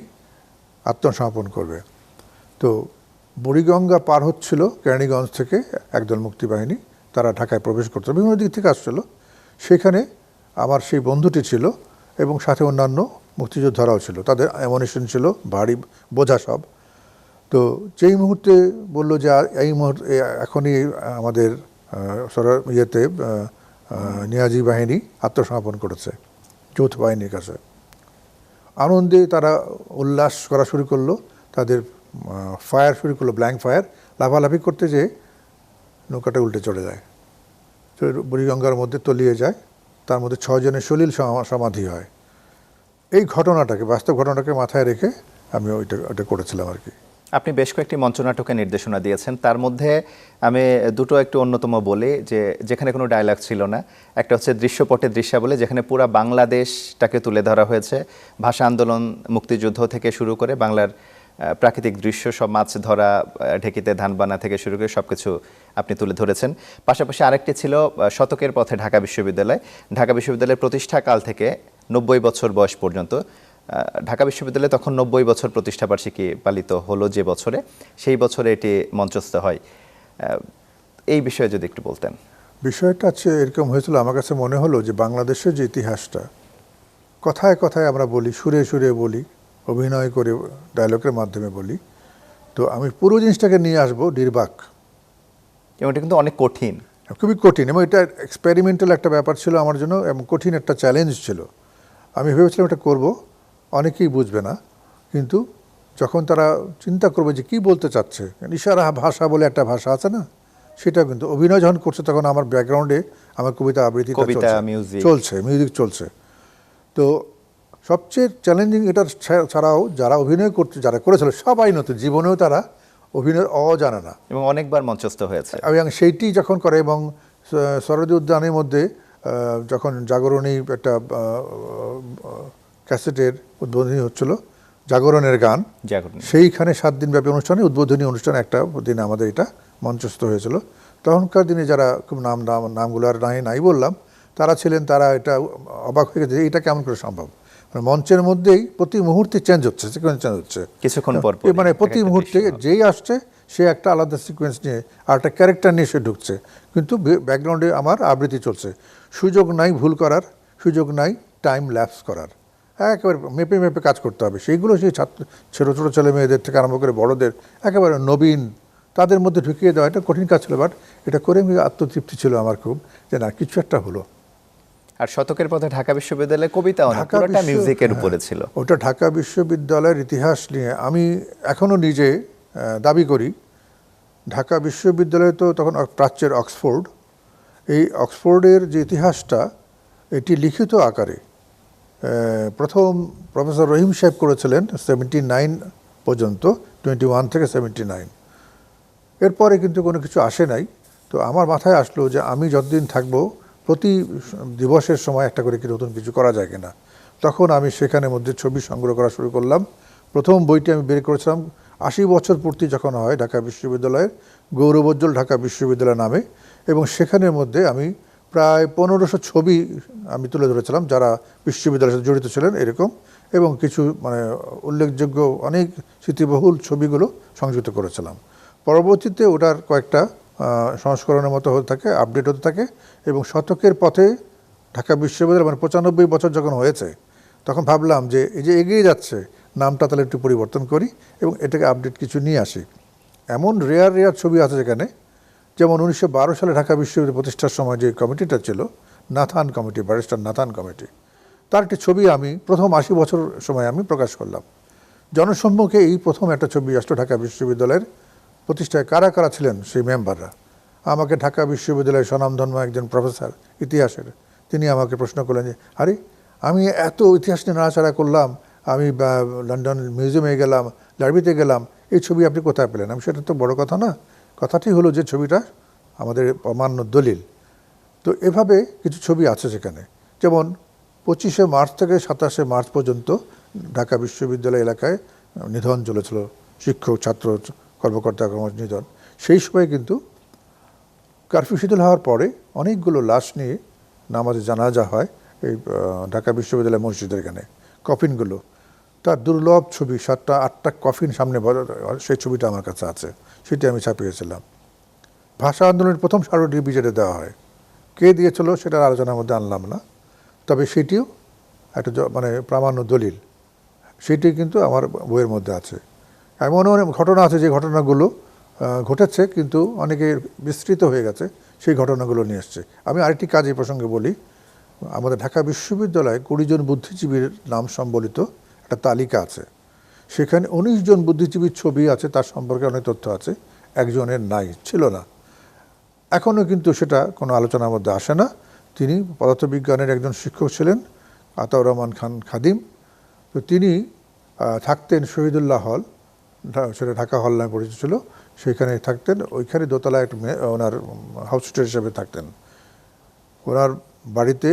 Speaker 2: আত্মসমর্পণ করবে। তো বুড়িগঙ্গা পার হচ্ছিল কেরানীগঞ্জ থেকে একদল মুক্তিবাহিনী, তারা ঢাকায় প্রবেশ করতো, বিভিন্ন দিক থেকে আসছিল। সেখানে আমার সেই বন্ধুটি ছিল এবং সাথে অন্যান্য মুক্তিযোদ্ধারাও ছিল। তাদের অ্যামুনিশন ছিল ভারী বোঝা সব। তো যেই মুহূর্তে বললো যে এই মুহূর্তে এখনই আমাদের নিয়াজি বাহিনী আত্মসমর্পণ করেছে যৌথ বাহিনীর কাছে, আনন্দে তারা উল্লাস করা শুরু করলো, তাদের ফায়ার শুরু করলো, ব্ল্যাঙ্ক ফায়ার। লাফালাফি করতে যেয়ে নৌকাটা উল্টে চলে যায়, বুড়িগঙ্গার মধ্যে তলিয়ে যায়। তার মধ্যে 6 জনের সলিল সমাধি হয়। এই ঘটনাটাকে, বাস্তব ঘটনাটাকে মাথায় রেখে আমি ওইটা করেছিলাম আর কি।
Speaker 1: আপনি বেশ কয়েকটি মঞ্চনাটকে নির্দেশনা দিয়েছেন, তার মধ্যে আমি দুটো একটু অন্যতম বলি, যেখানে কোনো ডায়লগ ছিল না। একটা হচ্ছে দৃশ্যপটে দৃশ্যাবলী, যেখানে পুরা বাংলাদেশটাকে তুলে ধরা হয়েছে, ভাষা আন্দোলন, মুক্তিযুদ্ধ থেকে শুরু করে বাংলার প্রাকৃতিক দৃশ্য, সব মাছ ধরা, ঢেকিতে ধান বানা থেকে শুরু করে সব কিছু আপনি তুলে ধরেছেন। পাশাপাশি আরেকটি ছিল শতকের পথে ঢাকা বিশ্ববিদ্যালয়। ঢাকা বিশ্ববিদ্যালয়ের প্রতিষ্ঠাকাল থেকে 90 বছর বয়স পর্যন্ত। ঢাকা বিশ্ববিদ্যালয়ে তখন 90 বছর প্রতিষ্ঠাবার্ষিকী পালিত হলো যে বছরে, সেই বছরে এটি মঞ্চস্থ হয়। এই বিষয়ে যদি একটু বলতেন।
Speaker 2: বিষয়টা হচ্ছে এরকম হয়েছিল, আমার কাছে মনে হলো যে বাংলাদেশের যে ইতিহাসটা কথায় কথায় আমরা বলি, সুরে সুরে বলি, অভিনয় করে ডায়লগের মাধ্যমে বলি। তো আমি পুরো জিনিসটাকে নিয়ে আসবো নির্বাক,
Speaker 1: এবং এটা কিন্তু অনেক কঠিন,
Speaker 2: খুবই কঠিন, এবং এটা এক্সপেরিমেন্টাল একটা ব্যাপার ছিল আমার জন্য এবং কঠিন একটা চ্যালেঞ্জ ছিল। আমি ভেবেছিলাম এটা করব, অনেকেই বুঝবে না, কিন্তু যখন তারা চিন্তা করবে যে কি বলতে চাচ্ছে, ইশারা ভাষা বলে একটা ভাষা আছে না, সেটা কিন্তু অভিনয় যখন করছে তখন আমার ব্যাকগ্রাউন্ডে আমার কবিতা আবৃত্তি চলছে, মিউজিক চলছে। তো সবচেয়ে চ্যালেঞ্জিং এটা ছাড়াও যারা অভিনয় করতে, যারা করেছিল সবাই নতুন, জীবনেও তারা অভিনয় অজানা না,
Speaker 1: এবং অনেকবার মঞ্চস্থ হয়েছে।
Speaker 2: এবং সেইটি যখন করে, এবং সরদি উদ্যানের মধ্যে যখন জাগরণী একটা ক্যাসেটের উদ্বোধনী হচ্ছিল, জাগরণের গান, সেইখানে 7 দিনব্যাপী অনুষ্ঠানে, উদ্বোধনী অনুষ্ঠানে একটা দিন আমাদের এটা মঞ্চস্থ হয়েছিল। তখনকার দিনে যারা খুব নামগুলো আর নাই বললাম, তারা ছিলেন, তারা এটা অবাক হয়ে গেছে, এটা কেমন করে সম্ভব। মানে মঞ্চের মধ্যেই প্রতি মুহূর্তে চেঞ্জ হচ্ছে, কিছুক্ষণ পর, মানে প্রতি মুহূর্তে যেই আসছে সে একটা আলাদা সিকোয়েন্স নিয়ে আর একটা ক্যারেক্টার নিয়ে সে ঢুকছে, কিন্তু ব্যাকগ্রাউন্ডে আমার আবৃত্তি চলছে। সুযোগ নাই ভুল করার, সুযোগ নাই টাইম ল্যাপস করার, একেবারে মেপে মেপে কাজ করতে হবে। সেইগুলো সেই ছোটো ছোটো ছেলে মেয়েদের থেকে আরম্ভ করে বড়দের একেবারে নবীন তাদের মধ্যে ঢুকিয়ে দেওয়া এটা কঠিন কাজ ছিল, বাট এটা করে আমি আত্মতৃপ্তি ছিল আমার খুব, যে না কিছু একটা হলো।
Speaker 1: আর শতকের পথে ঢাকা বিশ্ববিদ্যালয়ে কবিতা পুরোটা মিউজিকের উপরে ছিল।
Speaker 2: ওটা ঢাকা বিশ্ববিদ্যালয়ের ইতিহাস নিয়ে আমি এখনও নিজে দাবি করি, ঢাকা বিশ্ববিদ্যালয়ে তো তখন প্রাচ্যের অক্সফোর্ড, এই অক্সফোর্ডের যে ইতিহাসটা এটি লিখিত আকারে প্রথম প্রফেসর রহিম সাহেব করেছিলেন 79 পর্যন্ত, 21 থেকে 79। এরপরে কিন্তু কোনো কিছু আসে নাই। তো আমার মাথায় আসলো যে আমি যতদিন থাকবো প্রতি দিবসের সময় একটা করে কি নতুন কিছু করা যায় কিনা। তখন আমি সেখানের মধ্যে ছবি সংগ্রহ করা শুরু করলাম। প্রথম বইটি আমি বের করেছিলাম 80 বছর পূর্তি যখন হয় ঢাকা বিশ্ববিদ্যালয়ের, গৌরবোজ্জ্বল ঢাকা বিশ্ববিদ্যালয় নামে, এবং সেখানের মধ্যে আমি প্রায় 1500 ছবি আমি তুলে ধরেছিলাম যারা বিশ্ববিদ্যালয়ের সাথে জড়িত ছিলেন এরকম, এবং কিছু মানে উল্লেখযোগ্য অনেক স্মৃতিবহুল ছবিগুলো সংযুক্ত করেছিলাম। পরবর্তীতে ওটার কয়েকটা সংস্করণের মতো হতে থাকে, আপডেট হতে থাকে, এবং শতকের পথে ঢাকা বিশ্ববিদ্যালয় মানে 95 বছর যখন হয়েছে তখন ভাবলাম যে এই যে এগিয়ে যাচ্ছে নামটা তাহলে একটু পরিবর্তন করি এবং এটাকে আপডেট কিছু নিয়ে আসি। এমন রেয়ার ছবি আছে যেখানে, যেমন 1912 সালে ঢাকা বিশ্ববিদ্যালয় প্রতিষ্ঠার সময় যে কমিটিটা ছিল Nathan committee, barrister Nathan committee, তার একটি ছবি আমি প্রথম 80 বছর সময় আমি প্রকাশ করলাম। জনসম্মুখে এই প্রথম একটা ছবি আসলো ঢাকা বিশ্ববিদ্যালয়ের প্রতিষ্ঠায় কারা কারা ছিলেন সেই মেম্বাররা। আমাকে ঢাকা বিশ্ববিদ্যালয়ের স্বনামধন্য একজন প্রফেসর ইতিহাসের, তিনি আমাকে প্রশ্ন করলেন যে আরে আমি এত ইতিহাস নিয়ে নাড়াচাড়া করলাম, আমি লন্ডন মিউজিয়ামে গেলাম, লাইব্রেরিতে গেলাম, এই ছবি আপনি কোথায় পেলেন? আমি সেটা তো বড় কথা না, কথাটি হলো যে ছবিটা আমাদের অমান্য দলিল। তো এভাবে কিছু ছবি আছে সেখানে, যেমন 25শে মার্চ থেকে 27শে মার্চ পর্যন্ত ঢাকা বিশ্ববিদ্যালয় এলাকায় নিধন চলেছিল, শিক্ষক ছাত্র কর্মকর্তা নিধন। সেই সময় কিন্তু কারফিউ শিথিল হওয়ার পরে অনেকগুলো লাশ নিয়ে নামাজে জানাজা হয় এই ঢাকা বিশ্ববিদ্যালয় মসজিদের এখানে, কফিনগুলো, তার দুর্লভ ছবি 7টা 8টা কফিন সামনে, সেই ছবিটা আমার কাছে আছে, সেটি আমি ছাপিয়েছিলাম। ভাষা আন্দোলনের প্রথম স্মারকটি বিজেটে দেওয়া হয়, কে দিয়েছিল সেটার আলোচনার মধ্যে আনলাম না, তবে সেটিও একটা মানে প্রামাণ্য দলিল, সেটি কিন্তু আমার বইয়ের মধ্যে আছে। এমন অনেক ঘটনা আছে যে ঘটনাগুলো ঘটেছে কিন্তু অনেকে বিস্তৃত হয়ে গেছে, সেই ঘটনাগুলো নিয়ে এসছে। আমি আরেকটি কাজ এই প্রসঙ্গে বলি, আমাদের ঢাকা বিশ্ববিদ্যালয়ে 20 জন বুদ্ধিজীবীর নাম সম্বলিত একটা তালিকা আছে, সেখানে 19 জন বুদ্ধিজীবীর ছবি আছে, তার সম্পর্কে অনেক তথ্য আছে, একজনের নাই, ছিল না। এখনও কিন্তু সেটা কোনো আলোচনার মধ্যে আসে না। তিনি পদার্থবিজ্ঞানের একজন শিক্ষক ছিলেন, আতাউর রহমান খান খাদিম। তো তিনি থাকতেন শহীদুল্লাহ হল, সেটা ঢাকা হল নামে পরিচিত ছিল, সেখানে থাকতেন। ওইখানে দোতলায় একটা ওনার হাউস স্টে হিসেবে থাকতেন। ওনার বাড়িতে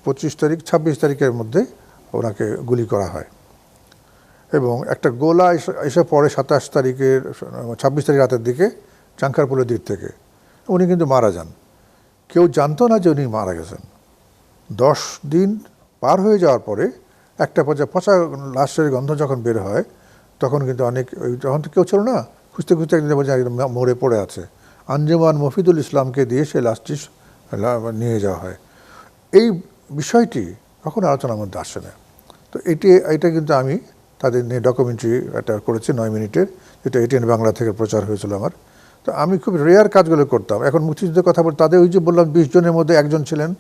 Speaker 2: 25 তারিখ 26 তারিখের মধ্যে ওনাকে গুলি করা হয়, এবং একটা গোলা এসে পড়ে 27 তারিখের 26 তারিখ রাতের দিকে চাঙ্কারপুলের দিক থেকে। উনি কিন্তু মারা যান, কেউ জানতো না যে উনি মারা গেছেন। 10 দিন পার হয়ে যাওয়ার পরে একটা পর্যায়ে পচা লাশের গন্ধ যখন বের হয়, তখন কিন্তু অনেক, যখন তো কেউ ছিল না, খুঁজতে খুঁজতে একদিন একদম মরে পড়ে আছে, আঞ্জুমান মফিদুল ইসলামকে দিয়ে সেই লাশটি নিয়ে যাওয়া হয়। এই বিষয়টি কখনো আলোচনার মধ্যে আসে না। তো এইটা কিন্তু আমি তাদের নিয়ে ডকুমেন্টারি একটা করেছি 9 মিনিটের, যেটা ATN বাংলা থেকে প্রচার হয়েছিল আমার। তো আমি খুব রেয়ার কাজগুলো করতাম। এখন মুক্তিযুদ্ধের কথা বলি, তাদের ওই যে বললাম 20 জনের মধ্যে একজন ছিলেন,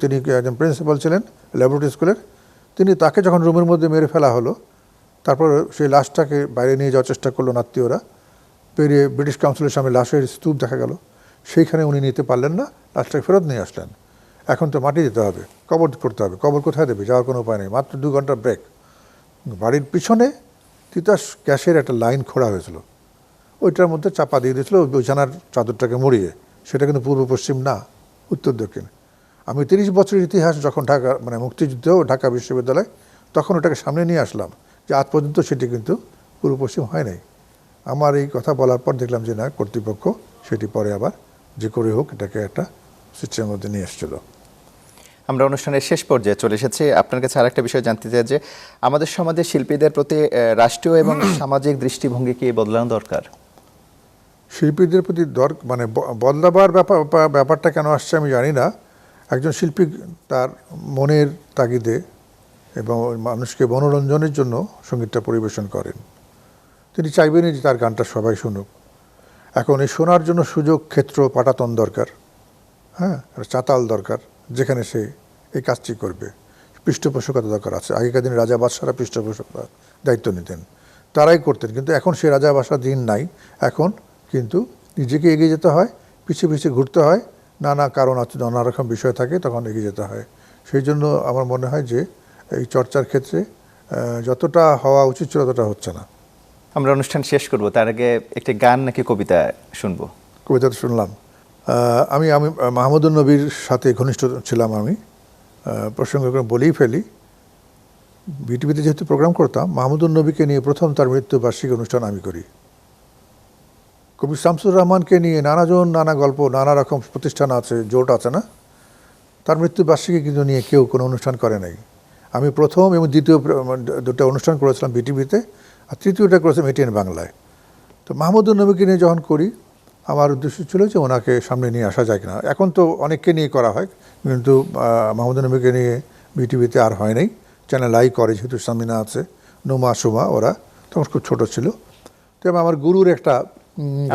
Speaker 2: তিনি একজন প্রিন্সিপাল ছিলেন ল্যাবরেটরি স্কুলের, তাকে যখন রুমের মধ্যে মেরে ফেলা হলো, তারপর সেই লাশটাকে বাইরে নিয়ে যাওয়ার চেষ্টা করলো আত্মীয়রা, পেরিয়ে ব্রিটিশ কাউন্সিলের সামনে লাশের স্তূপ দেখা গেল, সেইখানে উনি নিতে পারলেন না, লাশটাকে ফেরত নিয়ে আসলেন। এখন তো মাটি দিতে হবে, কবর করতে হবে, কবর কোথায় দেবে, যাওয়ার কোনো উপায় নেই, মাত্র 2 ঘন্টার ব্রেক। বাড়ির পিছনে তিতাস গ্যাসের একটা লাইন খোঁড়া হয়েছিল, ওইটার মধ্যে চাপা দিয়ে দিয়েছিল বিছানার চাদরটাকে মুড়িয়ে। সেটা কিন্তু পূর্ব পশ্চিম না, উত্তর দক্ষিণ। আমি 30 বছরের ইতিহাস যখন ঢাকা মানে মুক্তিযুদ্ধ ঢাকা বিশ্ববিদ্যালয়, তখন ওটাকে সামনে নিয়ে আসলাম যে আজ পর্যন্ত সেটি কিন্তু পূর্ব পশ্চিম হয় নাই। আমার এই কথা বলার পর দেখলাম যে না, কর্তৃপক্ষ সেটি পরে আবার যে করে হোক এটাকে একটা সিস্টেমের মধ্যে নিয়ে এসেছিল।
Speaker 1: আমরা অনুষ্ঠানের শেষ পর্যায়ে চলে এসেছি। আপনার কাছে আরেকটা বিষয় জানতে চাই যে আমাদের সমাজে শিল্পীদের প্রতি রাষ্ট্রীয় এবং সামাজিক দৃষ্টিভঙ্গি কি বদলানো দরকার?
Speaker 2: শিল্পীদের প্রতি মানে বদলাবার ব্যাপারটা কেন আসছে আমি জানি না। একজন শিল্পী তার মনের তাগিদে এবং মানুষকে মনোরঞ্জনের জন্য সঙ্গীতটা পরিবেশন করেন। তিনি চাইবেনই যে তার গানটা সবাই শুনুক। এখন এই শোনার জন্য সুযোগ, ক্ষেত্র, পাটাতন দরকার, হ্যাঁ, একটা চাতাল দরকার যেখানে সে এই কাজটি করবে। পৃষ্ঠপোষকতা দরকার আছে। আগেকার দিনে রাজা বাদশারা পৃষ্ঠপোষকতার দায়িত্ব নিতেন, তারাই করতেন। কিন্তু এখন সে রাজা বাদশার দিন নাই। এখন কিন্তু নিজেকে এগিয়ে যেতে হয়, পিছিয়ে পিছিয়ে ঘুরতে হয়, নানা কারণ আছে, নানা রকম বিষয় থাকে, তখন এগিয়ে যেতে হয়। সেই জন্য আমার মনে হয় যে এই চর্চার ক্ষেত্রে যতটা হওয়া উচিত ছিল ততটা হচ্ছে না।
Speaker 1: আমরা অনুষ্ঠান শেষ করব, তার আগে একটি গান নাকি কবিতা শুনবো?
Speaker 2: কবিতাটা শুনলাম। আমি মাহমুদুন নবীর সাথে ঘনিষ্ঠ ছিলাম। আমি প্রসঙ্গ করে বলেই ফেলি, বিটিভিতে যেহেতু প্রোগ্রাম করতাম, মাহমুদুন নবীকে নিয়ে প্রথম তার মৃত্যুবার্ষিকী অনুষ্ঠান আমি করি। কবি শামসুর রহমানকে নিয়ে নানা গল্প, নানা রকম প্রতিষ্ঠান আছে, জোট আছে না, তার মৃত্যুবার্ষিকী কিন্তু নিয়ে কেউ কোনো অনুষ্ঠান করে নাই। আমি প্রথম এবং দ্বিতীয় দুটো অনুষ্ঠান করেছিলাম বিটিভিতে, আর তৃতীয়টা করেছিলাম এটিএন বাংলায়। তো মাহমুদুন নবীকে নিয়ে যখন করি, আমার উদ্দেশ্য ছিল যে ওনাকে সামনে নিয়ে আসা যায় কিনা। এখন তো অনেককে নিয়ে করা হয়, কিন্তু মাহমুদুন নবীকে নিয়ে বিটিভিতে আর হয় নাই। চ্যানেল আই করে, যেহেতু সামিনা আছে, নোমা, সুমা, ওরা তখন খুব ছোট ছিল। তো আমার গুরুর একটা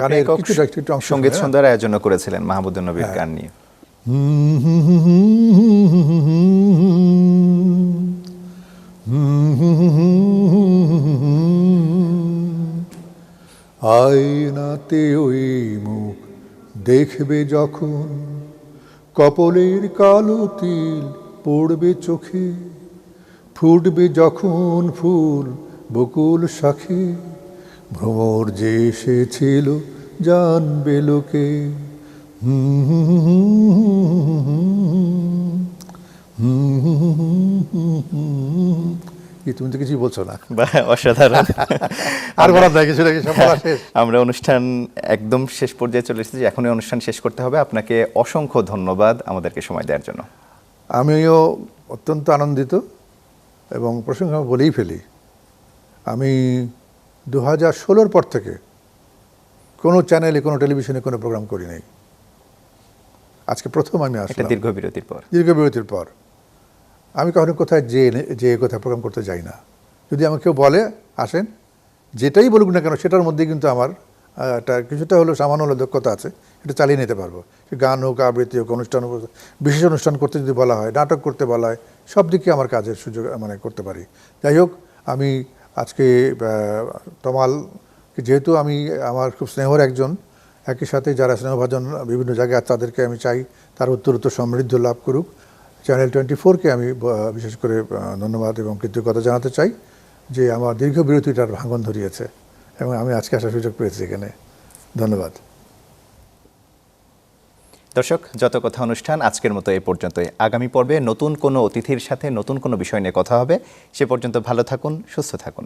Speaker 2: গানের কিছু অংশ
Speaker 1: সঙ্গীত সন্ধ্যার আয়োজন করেছিলেন মাহমুদুন নবীর গান নিয়ে।
Speaker 2: আয়নাতে ওই মুখ দেখবে যখন, কপলের কালো তিল পড়বে চোখে, ফুটবে যখন ফুল বকুল শাখে, ভ্রমর যে এসেছিল জানবে লোকে। তুমি তো কিছুই বলছো না।
Speaker 1: অসাধারণ।
Speaker 2: আর বলা যায় কিছু নাকি?
Speaker 1: আমরা অনুষ্ঠান একদম শেষ পর্যায়ে চলে এসেছি, এখনই অনুষ্ঠান শেষ করতে হবে। আপনাকে অসংখ্য ধন্যবাদ আমাদেরকে সময় দেওয়ার জন্য।
Speaker 2: আমিও অত্যন্ত আনন্দিত এবং প্রসঙ্গে আমি বলেই ফেলি, আমি 2016 পর থেকে কোনো চ্যানেলে, কোনো টেলিভিশনে কোনো প্রোগ্রাম করি নাই। আজকে প্রথম আমি আসলাম
Speaker 1: দীর্ঘ বিরতির পর।
Speaker 2: আমি কখনো কোথায় যে কোথায় প্রোগ্রাম করতে যাই না। যদি আমাকে কেউ বলে আসেন, যেটাই বলুক না কেন, সেটার মধ্যেই কিন্তু আমার একটা কিছুটা হলেও সামান্য হলেও দক্ষতা আছে, এটা চালিয়ে নিতে পারবো। গান হোক, আবৃত্তি হোক, অনুষ্ঠান হোক, বিশেষ অনুষ্ঠান করতে যদি বলা হয়, নাটক করতে বলা হয়, সব দিকে আমার কাজের সুযোগ মানে করতে পারি। যাই হোক, আমি আজকে তমাল, যেহেতু আমি আমার খুব স্নেহর একজন, একই সাথে যারা স্নেহভাজন বিভিন্ন জায়গায়, তাদেরকে আমি চাই তার উত্তরোত্তর সমৃদ্ধ লাভ করুক। চ্যানেল 24-কে আমি বিশেষ করে ধন্যবাদ এবং কৃতজ্ঞতা জানাতে চাই যে আমার দীর্ঘ বিরতিটার ভাঙন ধরিয়েছে এবং আমি আজকে আসার সুযোগ পেয়েছি এখানে। ধন্যবাদ।
Speaker 1: দর্শক, যত কথা অনুষ্ঠান আজকের মতো এই পর্যন্তই। আগামী পর্বে নতুন কোনো অতিথির সাথে নতুন কোনো বিষয় নিয়ে কথা হবে। সে পর্যন্ত ভালো থাকুন, সুস্থ থাকুন।